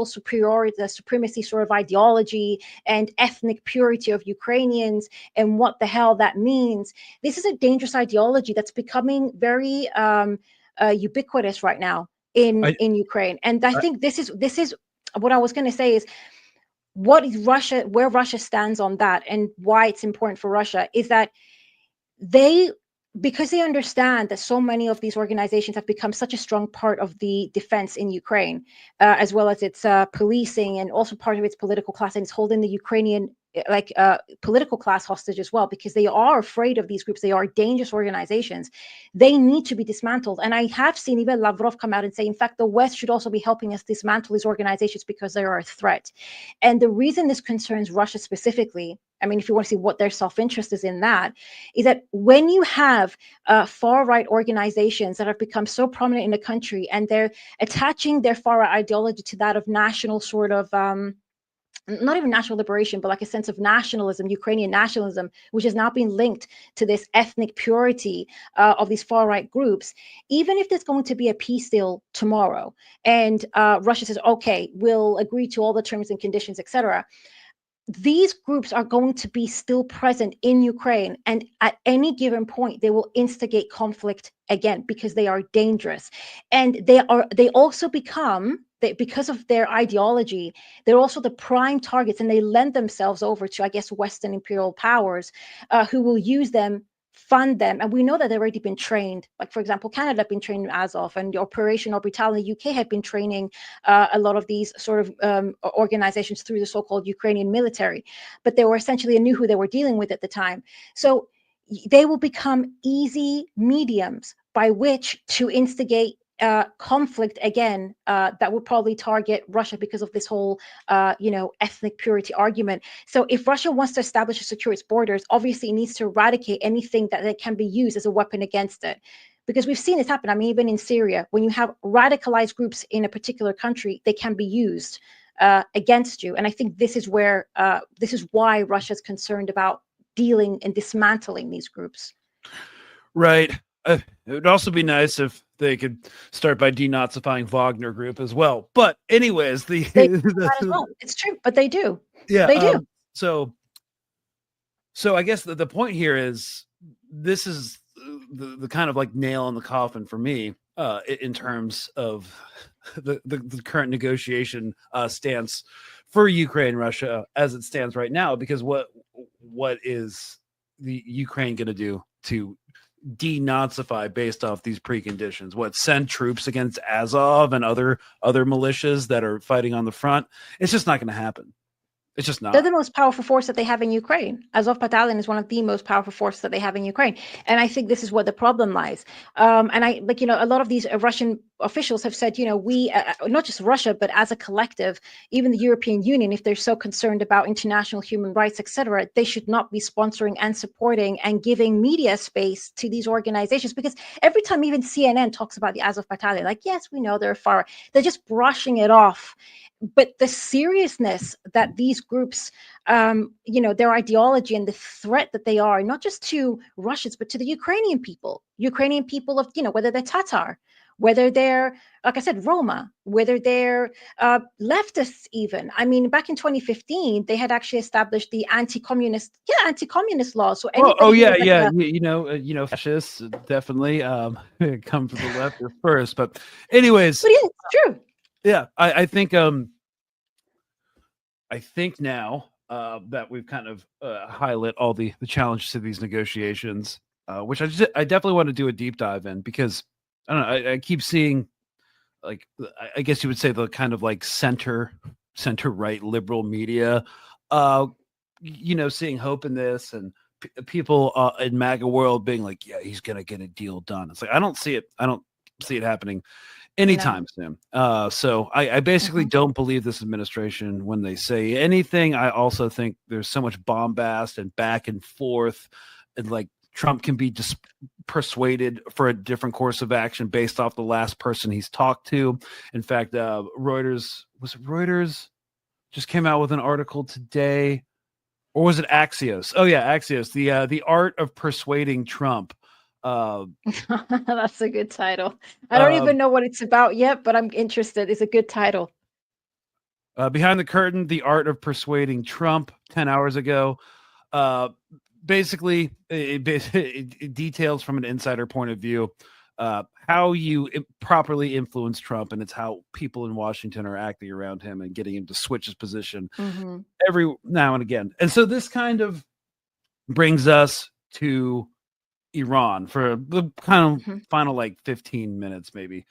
superiority, the supremacy sort of ideology and ethnic purity of Ukrainians and what the hell that means. This is a dangerous ideology that's becoming very ubiquitous right now in Ukraine. And I think this is what I was going to say is what is Russia, where Russia stands on that, and why it's important for Russia is that because they understand that so many of these organizations have become such a strong part of the defense in Ukraine, as well as its policing and also part of its political class, and it's holding the Ukrainian political class hostage as well, because they are afraid of these groups. They are dangerous organizations. They need to be dismantled. And I have seen even Lavrov come out and say, in fact, the West should also be helping us dismantle these organizations because they are a threat. And the reason this concerns Russia specifically, I mean, if you want to see what their self-interest is in that, is that when you have far-right organizations that have become so prominent in the country and they're attaching their far-right ideology to that of national sort of not even national liberation, but like a sense of nationalism, Ukrainian nationalism, which has now been linked to this ethnic purity of these far-right groups. Even if there's going to be a peace deal tomorrow and Russia says, okay, we'll agree to all the terms and conditions, etc., these groups are going to be still present in Ukraine. And at any given point, they will instigate conflict again because they are dangerous. And they also become, because of their ideology, they're also the prime targets, and they lend themselves over to, I guess, Western imperial powers who will use them, fund them. And we know that they've already been trained. Like, for example, Canada have been trained in Azov, and the Operation Orbital in the UK have been training a lot of these sort of organizations through the so-called Ukrainian military. But they were essentially knew who they were dealing with at the time. So they will become easy mediums by which to instigate conflict again that would probably target Russia because of this whole ethnic purity argument. So if Russia wants to establish and secure its borders, obviously it needs to eradicate anything that can be used as a weapon against it, because we've seen this happen. I mean, even in Syria, when you have radicalized groups in a particular country, they can be used against you. And I think this is where this is why Russia is concerned about dealing and dismantling these groups. Right. It would also be nice if they could start by denazifying Wagner Group as well. But anyways, it's true, but they do. Yeah, they do. So I guess the point here is this is the kind of like nail in the coffin for me in terms of the current negotiation stance for Ukraine, Russia as it stands right now, because what is the Ukraine going to do to denazify based off these preconditions? What, send troops against Azov and other militias that are fighting on the front? It's just not going to happen. It's just not. They're the most powerful force that they have in Ukraine. Azov Battalion is one of the most powerful forces that they have in Ukraine. And I think this is where the problem lies. And I, a lot of these Russian officials have said, we, not just Russia, but as a collective, even the European Union, if they're so concerned about international human rights, etc., they should not be sponsoring and supporting and giving media space to these organizations. Because every time even CNN talks about the Azov Battalion, like, yes, we know they're far, they're just brushing it off. But the seriousness that these groups, their ideology and the threat that they are, not just to Russians, but to the Ukrainian people of, whether they're Tatar, whether they're, like I said, Roma, whether they're leftists even. I mean, back in 2015, they had actually established the anti-communist law. So fascists definitely come from the left first. But anyways. But yeah, it's true. Yeah, I think now that we've kind of highlight all the challenges to these negotiations, which I definitely want to do a deep dive in, because I don't know, I keep seeing, like, I guess you would say the kind of like center right liberal media, seeing hope in this, and people in MAGA world being like, yeah, he's gonna get a deal done. It's like I don't see it happening anytime soon. So I basically don't believe this administration when they say anything. I also think there's so much bombast and back and forth and like Trump can be persuaded for a different course of action based off the last person he's talked to. In fact, Reuters just came out with an article today, or was it Axios? Oh yeah, Axios. The art of persuading Trump. That's a good title. I don't even know what it's about yet, but I'm interested. It's a good title. Behind the curtain, the art of persuading Trump 10 hours ago. Basically, it details from an insider point of view how you properly influence Trump, and it's how people in Washington are acting around him and getting him to switch his position every now and again. And so this kind of brings us to Iran for the kind of final like 15 minutes, maybe.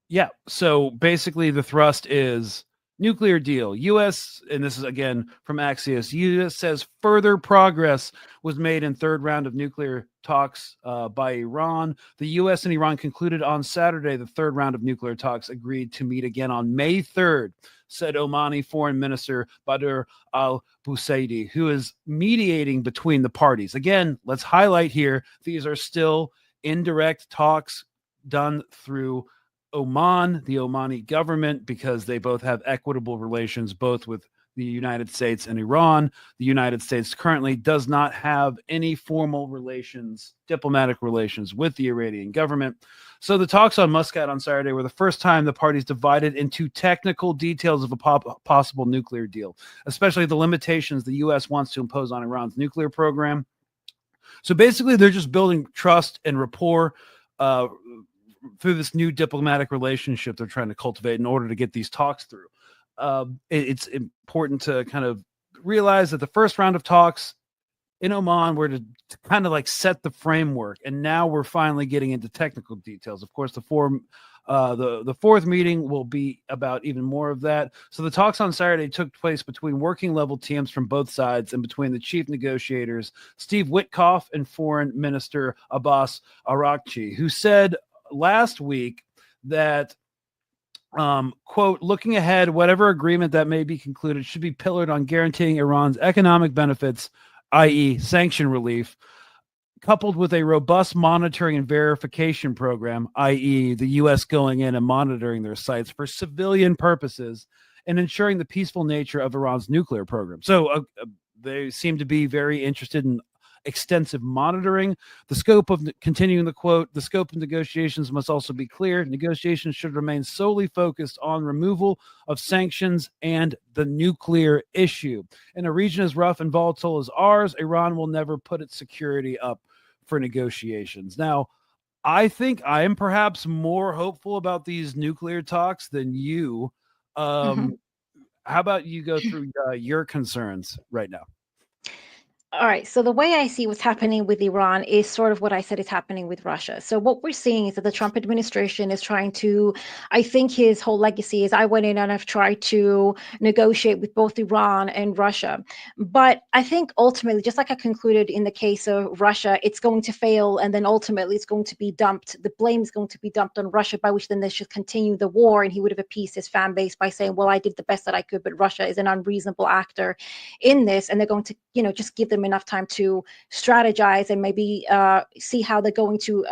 Yeah. So basically the thrust is nuclear deal. U.S., and this is again from Axios, U.S. says further progress was made in third round of nuclear talks by Iran. The U.S. and Iran concluded on Saturday the third round of nuclear talks, agreed to meet again on May 3rd, said Omani Foreign Minister Badr al-Busaidi, who is mediating between the parties. Again, let's highlight here, these are still indirect talks done through Oman, the Omani government, because they both have equitable relations, both with the United States and Iran. The United States currently does not have any formal relations, diplomatic relations with the Iranian government. So the talks on Muscat on Saturday were the first time the parties divided into technical details of a possible nuclear deal, especially the limitations the U.S. wants to impose on Iran's nuclear program. So basically, they're just building trust and rapport through this new diplomatic relationship they're trying to cultivate in order to get these talks through. It's important to kind of realize that the first round of talks in Oman were to kind of like set the framework, and now we're finally getting into technical details. Of course, the fourth meeting will be about even more of that. So the talks on Saturday took place between working level teams from both sides and between the chief negotiators, Steve Witkoff, and Foreign Minister Abbas Araghchi, who said last week that, quote, looking ahead, whatever agreement that may be concluded should be pillared on guaranteeing Iran's economic benefits, i.e. sanction relief, coupled with a robust monitoring and verification program, i.e. the U.S. going in and monitoring their sites for civilian purposes and ensuring the peaceful nature of Iran's nuclear program. So they seem to be very interested in extensive monitoring. The scope of continuing the quote, the scope of negotiations must also be clear. Negotiations should remain solely focused on removal of sanctions and the nuclear issue. In a region as rough and volatile as ours, Iran will never put its security up for negotiations. Now, I think I am perhaps more hopeful about these nuclear talks than you. How about you go through your concerns right now? All right. So the way I see what's happening with Iran is sort of what I said is happening with Russia. So what we're seeing is that the Trump administration is trying to, I think his whole legacy is I went in and I've tried to negotiate with both Iran and Russia. But I think ultimately, just like I concluded in the case of Russia, it's going to fail. And then ultimately it's going to be dumped. The blame is going to be dumped on Russia, by which then they should continue the war. And he would have appeased his fan base by saying, well, I did the best that I could, but Russia is an unreasonable actor in this. And they're going to, just give them enough time to strategize and maybe see how they're going to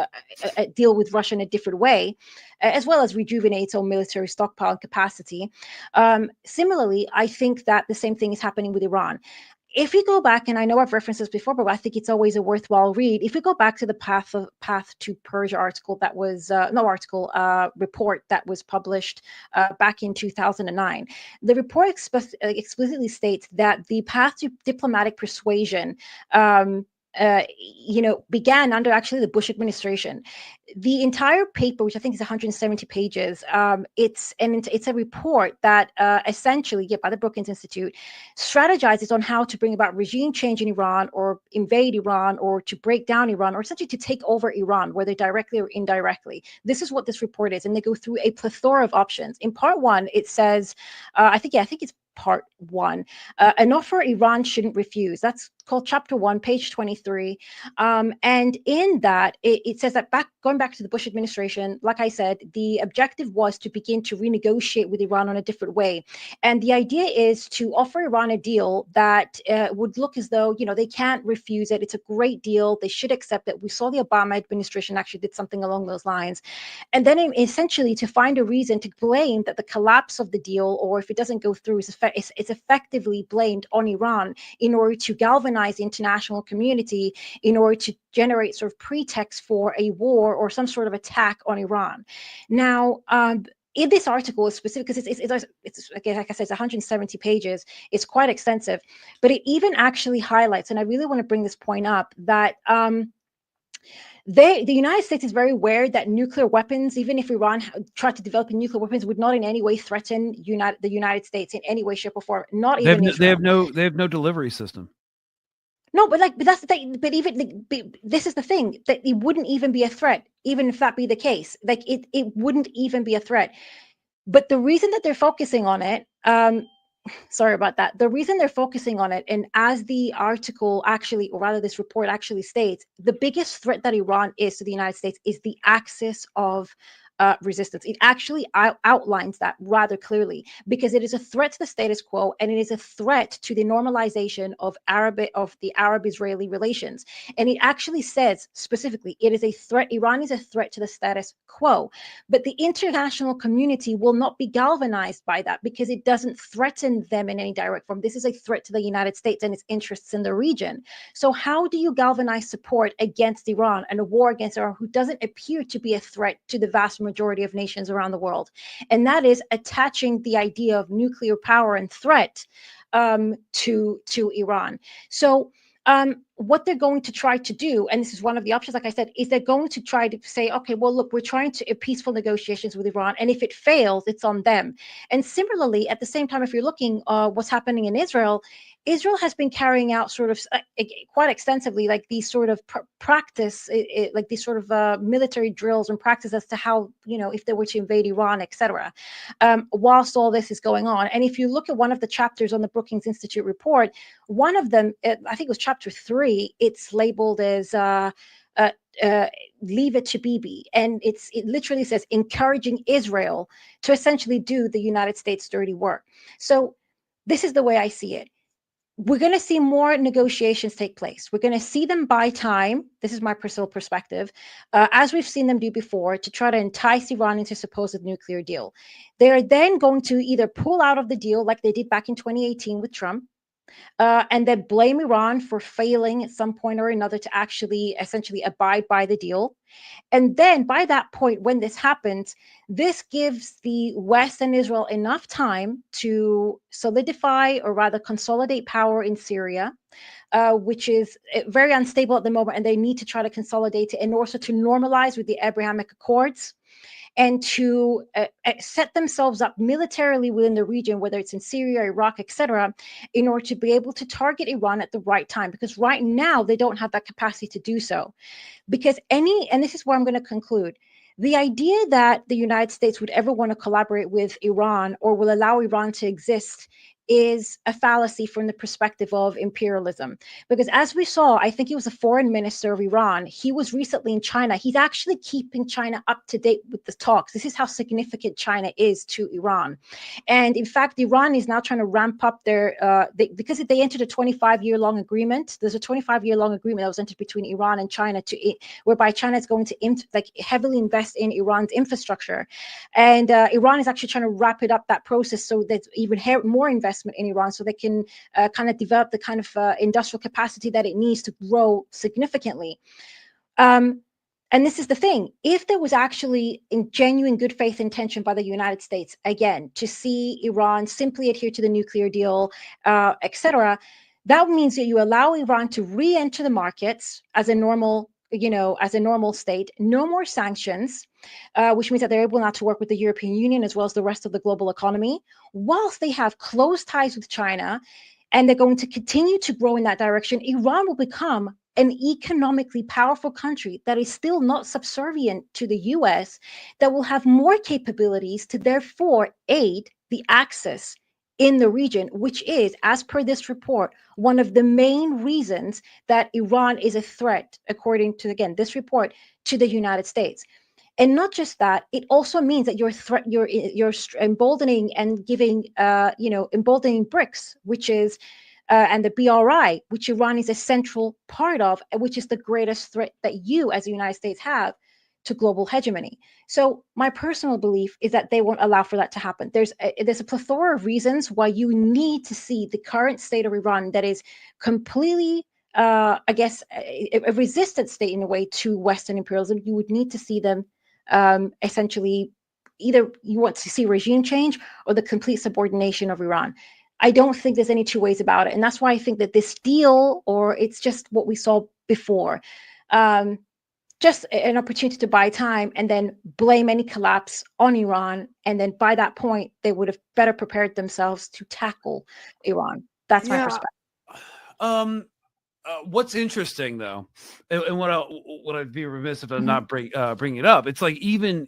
deal with Russia in a different way, as well as rejuvenate its own military stockpile and capacity. Similarly, I think that the same thing is happening with Iran. If we go back, and I know I've referenced this before, but I think it's always a worthwhile read. If we go back to the Path to Persia article that was report that was published back in 2009, the report explicitly states that the path to diplomatic persuasion began under actually the Bush administration. The entire paper, which I think is 170 pages, it's a report that essentially, by the Brookings Institute, strategizes on how to bring about regime change in Iran, or invade Iran, or to break down Iran, or essentially to take over Iran, whether directly or indirectly. This is what this report is, and they go through a plethora of options. In part one, it says, I think it's Part 1. An offer Iran shouldn't refuse. That's called Chapter 1, page 23. And in that, it says that going back to the Bush administration, like I said, the objective was to begin to renegotiate with Iran on a different way. And the idea is to offer Iran a deal that would look as though, they can't refuse it. It's a great deal. They should accept it. We saw the Obama administration actually did something along those lines. And then essentially to find a reason to blame that the collapse of the deal, or if it doesn't go through, is effectively blamed on Iran in order to galvanize the international community, in order to generate sort of pretext for a war or some sort of attack on Iran. Now, in this article is specific because it's again, like I said, it's 170 pages. It's quite extensive, but it even actually highlights, and I really want to bring this point up, that the United States is very aware that nuclear weapons, even if Iran tried to develop nuclear weapons, would not in any way threaten the United States in any way, shape, or form. Not even Israel. They have no delivery system. No, but that's the thing. But even this is the thing, that it wouldn't even be a threat, even if that be the case. Like it wouldn't even be a threat. But the reason that they're focusing on it, sorry about that. The reason they're focusing on it, and as the article actually, or rather this report actually states, the biggest threat that Iran is to the United States is the axis of resistance. It actually outlines that rather clearly, because it is a threat to the status quo, and it is a threat to the normalization of the Arab-Israeli relations. And it actually says specifically, it is a threat. Iran is a threat to the status quo, but the international community will not be galvanized by that because it doesn't threaten them in any direct form. This is a threat to the United States and its interests in the region. So how do you galvanize support against Iran and a war against Iran, who doesn't appear to be a threat to the vast majority of nations around the world? And that is attaching the idea of nuclear power and threat to Iran. So what they're going to try to do, and this is one of the options, like I said, is they're going to try to say, okay, well, look, we're trying to peaceful negotiations with Iran, and if it fails, it's on them. And similarly, at the same time, if you're looking what's happening in Israel, Israel has been carrying out sort of quite extensively, like these sort of practice, like these sort of military drills and practice as to how, if they were to invade Iran, etc. Whilst all this is going on. And if you look at one of the chapters on the Brookings Institute report, one of them, I think it was chapter 3, it's labeled as leave it to Bibi. And it literally says encouraging Israel to essentially do the United States dirty work. So this is the way I see it. We're going to see more negotiations take place. We're going to see them buy time. This is my personal perspective, as we've seen them do before, to try to entice Iran into a supposed nuclear deal. They're then going to either pull out of the deal like they did back in 2018 with Trump, and then blame Iran for failing at some point or another to actually essentially abide by the deal. And then by that point, when this happens, this gives the West and Israel enough time to solidify, or rather consolidate, power in Syria, which is very unstable at the moment, and they need to try to consolidate it in order to normalize with the Abrahamic Accords, and to set themselves up militarily within the region, whether it's in Syria, Iraq, etc., in order to be able to target Iran at the right time. Because right now, they don't have that capacity to do so. Because and this is where I'm going to conclude, the idea that the United States would ever want to collaborate with Iran or will allow Iran to exist is a fallacy from the perspective of imperialism. Because as we saw, I think he was the foreign minister of Iran. He was recently in China. He's actually keeping China up to date with the talks. This is how significant China is to Iran. And in fact, Iran is now trying to ramp up their, because they entered a 25-year-long agreement. There's a 25-year-long agreement that was entered between Iran and China, whereby China is going to heavily invest in Iran's infrastructure. And Iran is actually trying to wrap it up, that process, so there's even more investment in Iran, so they can kind of develop the kind of industrial capacity that it needs to grow significantly. And this is the thing, if there was actually in genuine good faith intention by the United States, again, to see Iran simply adhere to the nuclear deal, etc., that means that you allow Iran to re-enter the markets as a normal state, no more sanctions, which means that they're able not to work with the European Union as well as the rest of the global economy, whilst they have close ties with China, and they're going to continue to grow in that direction. Iran will become an economically powerful country that is still not subservient to the US, that will have more capabilities to therefore aid the axis in the region, which is, as per this report, one of the main reasons that Iran is a threat, according to, again, this report, to the United States. And not just that, it also means that you're emboldening and giving, emboldening BRICS, which is, and the BRI, which Iran is a central part of, which is the greatest threat that you, as the United States, have to global hegemony. So my personal belief is that they won't allow for that to happen. There's a plethora of reasons why you need to see the current state of Iran that is completely, I guess, a resistant state in a way to Western imperialism. You would need to see them essentially, either you want to see regime change or the complete subordination of Iran. I don't think there's any two ways about it. And that's why I think that this deal, or it's just what we saw before, just an opportunity to buy time and then blame any collapse on Iran. And then by that point, they would have better prepared themselves to tackle Iran. That's my perspective. What's interesting, though, and what I'd be remiss if I'm not bringing it up, it's like even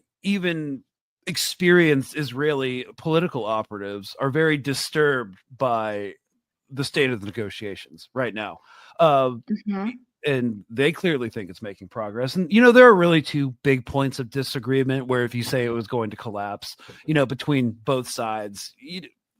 experienced Israeli political operatives are very disturbed by the state of the negotiations right now. And they clearly think it's making progress. And, there are really two big points of disagreement where if you say it was going to collapse, between both sides,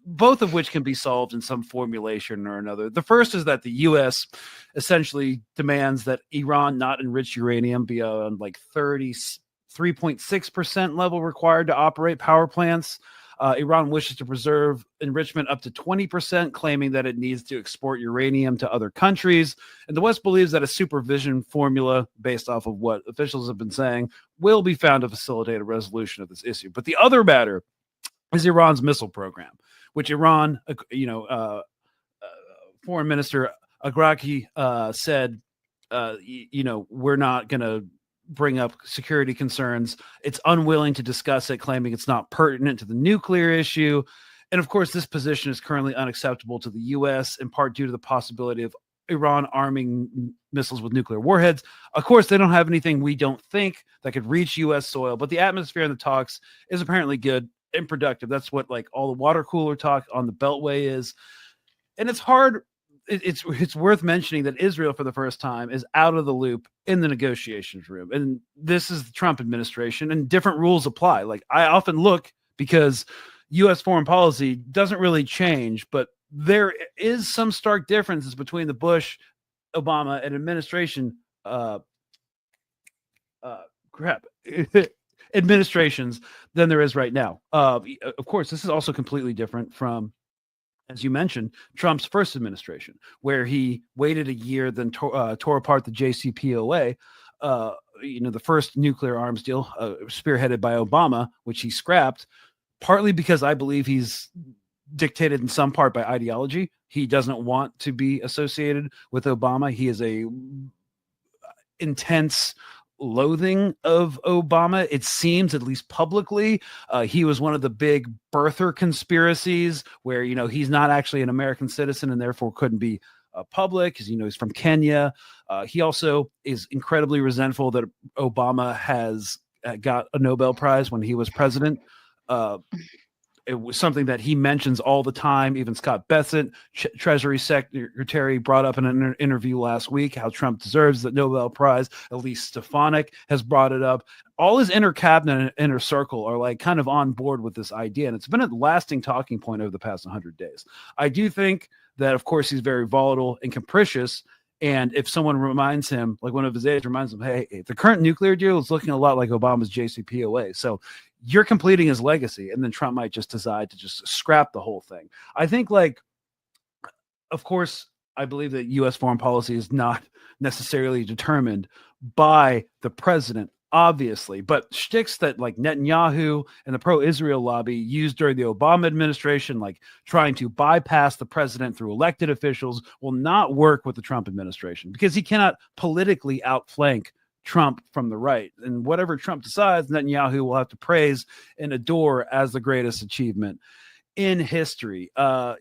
both of which can be solved in some formulation or another. The first is that the U.S. essentially demands that Iran not enrich uranium beyond like 33.6% level required to operate power plants. Iran wishes to preserve enrichment up to 20%, claiming that it needs to export uranium to other countries. And the West believes that a supervision formula, based off of what officials have been saying, will be found to facilitate a resolution of this issue. But the other matter is Iran's missile program, which Iran, Foreign Minister Agraki said, we're not going to bring up security concerns. It's unwilling to discuss it, claiming it's not pertinent to the nuclear issue. And of course, this position is currently unacceptable to the U.S., in part due to the possibility of Iran arming missiles with nuclear warheads. Of course, they don't have anything, we don't think, that could reach U.S. soil, but the atmosphere in the talks is apparently good and productive. That's what like all the water cooler talk on the Beltway is. And it's hard. It's worth mentioning that Israel, for the first time, is out of the loop in the negotiations room. And this is the Trump administration, and different rules apply. Like, I often look, because U.S. foreign policy doesn't really change, but there is some stark differences between the Bush, Obama, and administration administrations than there is right now. Of course, this is also completely different from, as you mentioned, Trump's first administration, where he waited a year, then tore apart the JCPOA, the first nuclear arms deal spearheaded by Obama, which he scrapped, partly because I believe he's dictated in some part by ideology. He doesn't want to be associated with Obama. He is a intense loathing of Obama, it seems, at least publicly. He was one of the big birther conspiracies where, he's not actually an American citizen and therefore couldn't be public, because, he's from Kenya. He also is incredibly resentful that Obama has got a Nobel Prize when he was president. It was something that he mentions all the time. Even Scott Bessent, Treasury Secretary, brought up in an interview last week how Trump deserves the Nobel Prize. Elise Stefanik has brought it up. All his inner cabinet and inner circle are like kind of on board with this idea. And it's been a lasting talking point over the past 100 days. I do think that, of course, he's very volatile and capricious. And if someone reminds him, like one of his aides reminds him, hey, the current nuclear deal is looking a lot like Obama's JCPOA. So you're completing his legacy. And then Trump might just decide to just scrap the whole thing. I think, of course, I believe that U.S. foreign policy is not necessarily determined by the president, obviously, but shticks that like Netanyahu and the pro-Israel lobby used during the Obama administration, like trying to bypass the president through elected officials, will not work with the Trump administration, because he cannot politically outflank Trump from the right. And whatever Trump decides, Netanyahu will have to praise and adore as the greatest achievement in history. So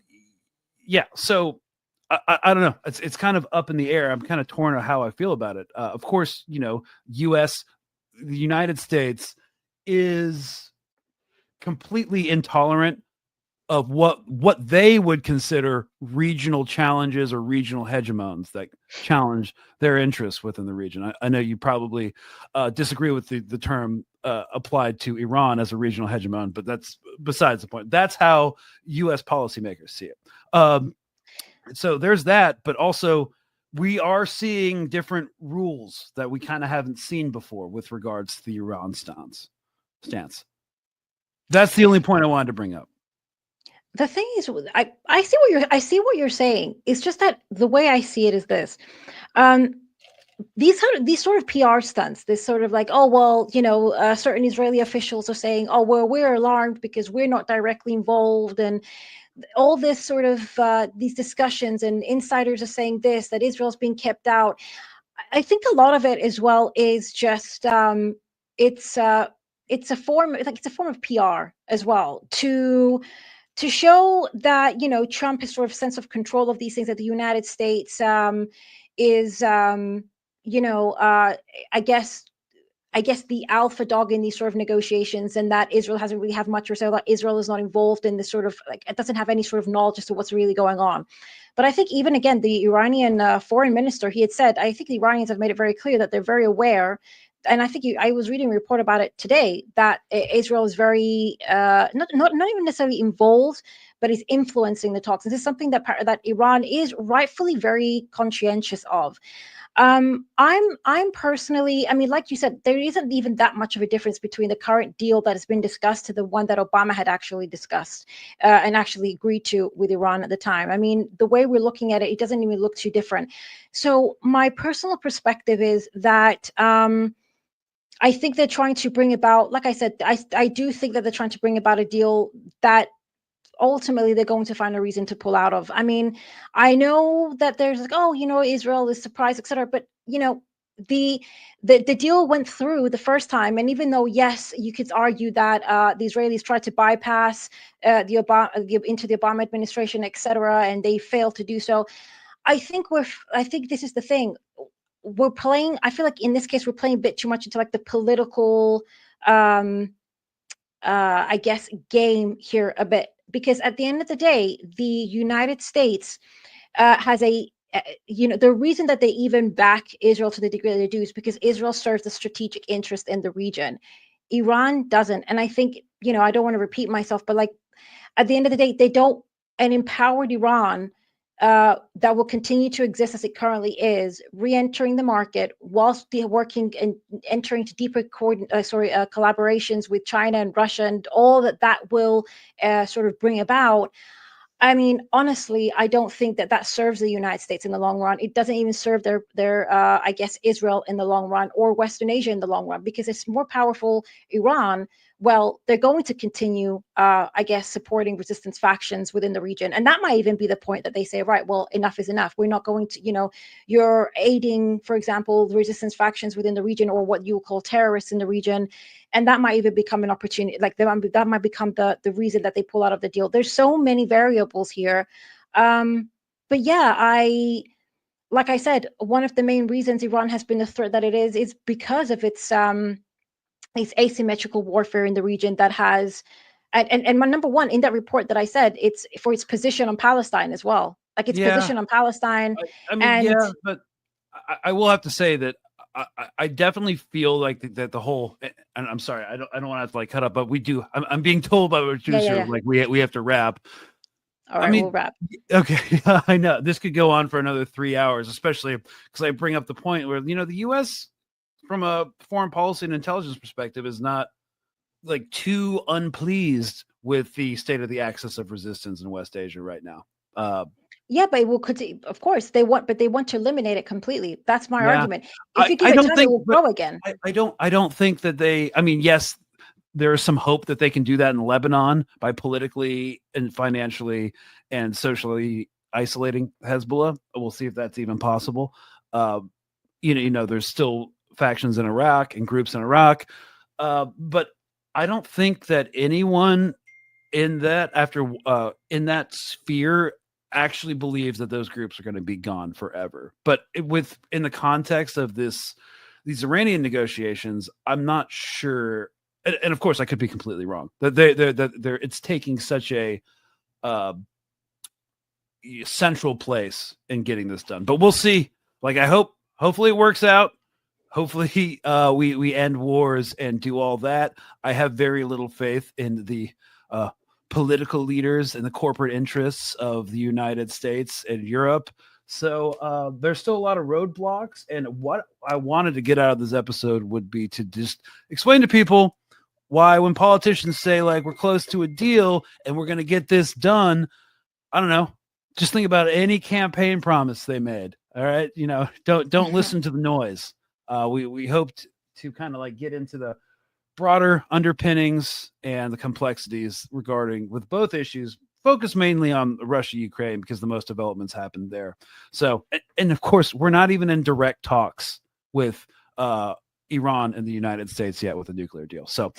I don't know. It's kind of up in the air. I'm kind of torn on how I feel about it. Of course, the United States is completely intolerant of what they would consider regional challenges or regional hegemons that challenge their interests within the region. I know you probably disagree with the term applied to Iran as a regional hegemon, but that's besides the point. That's how U.S. policymakers see it. So there's that, but also we are seeing different rules that we kind of haven't seen before with regards to the Iran stance. That's the only point I wanted to bring up. The thing is, I see what you're saying. It's just that the way I see it is this. These sort of PR stunts, this sort of like, oh, well, certain Israeli officials are saying, oh, well, we're alarmed because we're not directly involved, and all this sort of these discussions, and insiders are saying this, that Israel's being kept out. I think a lot of it as well is just it's a form of PR as well to show that Trump has sort of sense of control of these things, that the United States is I guess the alpha dog in these sort of negotiations, and that Israel hasn't really had much, or so that Israel is not involved in this sort of, like, it doesn't have any sort of knowledge as to what's really going on. But I think even again, the Iranian foreign minister, he had said, I think the Iranians have made it very clear that they're very aware. And I think I was reading a report about it today that Israel is very not even necessarily involved, but is influencing the talks. This is something that Iran is rightfully very conscientious of. I'm personally, I mean, like you said, there isn't even that much of a difference between the current deal that has been discussed to the one that Obama had actually discussed and actually agreed to with Iran at the time. I mean, the way we're looking at it, it doesn't even look too different. So my personal perspective is that I think they're trying to bring about, like I said, I do think that they're trying to bring about a deal that ultimately they're going to find a reason to pull out of. I mean, I know that there's like, oh, Israel is surprised, etc. But the deal went through the first time, and even though, yes, you could argue that the Israelis tried to bypass into the Obama administration, etc., and they failed to do so. I think this is the thing. I feel like in this case we're playing a bit too much into like the political I guess game here a bit, because at the end of the day, the United States has the reason that they even back Israel to the degree that they do is because Israel serves the strategic interest in the region. Iran doesn't. And I think, I don't want to repeat myself, but like at the end of the day, they don't. An empowered Iran that will continue to exist as it currently is, re-entering the market whilst they're working and entering to deeper collaborations with China and Russia and all that will sort of bring about. I mean, honestly, I don't think that serves the United States in the long run. It doesn't even serve their I guess, Israel in the long run, or Western Asia in the long run, because it's more powerful Iran. Well, they're going to continue, I guess, supporting resistance factions within the region. And that might even be the point that they say, right, well, enough is enough. We're not going to, you're aiding, for example, the resistance factions within the region, or what you call terrorists in the region. And that might even become an opportunity. Like that might become the reason that they pull out of the deal. There's so many variables here. But yeah, like I said, one of the main reasons Iran has been the threat that it is because of its asymmetrical warfare in the region that has, and my number one in that report that I said, it's for its position on Palestine as well. Like its position on Palestine. I mean, yeah, but I will have to say that I definitely feel like that the whole, and I'm sorry, I don't want to have to like cut up, but we do. I'm being told by the producer like we have to wrap. All right, we'll wrap. Okay, I know this could go on for another 3 hours, especially because I bring up the point where the U.S. from a foreign policy and intelligence perspective is not like too unpleased with the state of the axis of resistance in West Asia right now. Yeah, but it will continue. Of course, they want to eliminate it completely. That's my argument. If you give it time, it will grow again. I don't think that they. I mean, yes, there is some hope that they can do that in Lebanon by politically and financially and socially isolating Hezbollah. We'll see if that's even possible. There's still factions in Iraq and groups in Iraq, but I don't think that anyone in that in that sphere actually believes that those groups are going to be gone forever. But in the context of these Iranian negotiations, I'm not sure. And of course, I could be completely wrong. That it's taking such a central place in getting this done. But we'll see. Like, hopefully it works out. Hopefully we end wars and do all that. I have very little faith in the political leaders and the corporate interests of the United States and Europe. So there's still a lot of roadblocks. And what I wanted to get out of this episode would be to just explain to people why when politicians say, like, we're close to a deal and we're going to get this done, I don't know, just think about any campaign promise they made. All right. You know, don't listen to the noise. We hoped to kind of like get into the broader underpinnings and the complexities regarding with both issues, focus mainly on Russia, Ukraine, because the most developments happened there. So, and of course, we're not even in direct talks with Iran and the United States yet with a nuclear deal. So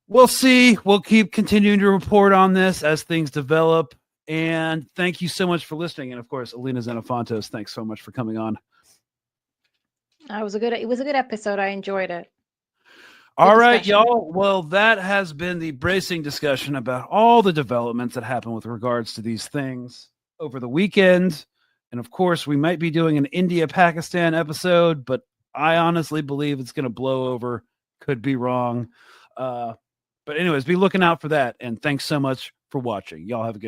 we'll see. We'll keep continuing to report on this as things develop. And thank you so much for listening. And of course, Elina Xenophontos, thanks so much for coming on. It was a good episode. I enjoyed it. All right, y'all. Well, that has been the bracing discussion about all the developments that happened with regards to these things over the weekend. And of course, we might be doing an India-Pakistan episode, but I honestly believe it's going to blow over. Could be wrong. But anyways, be looking out for that. And thanks so much for watching. Y'all have a good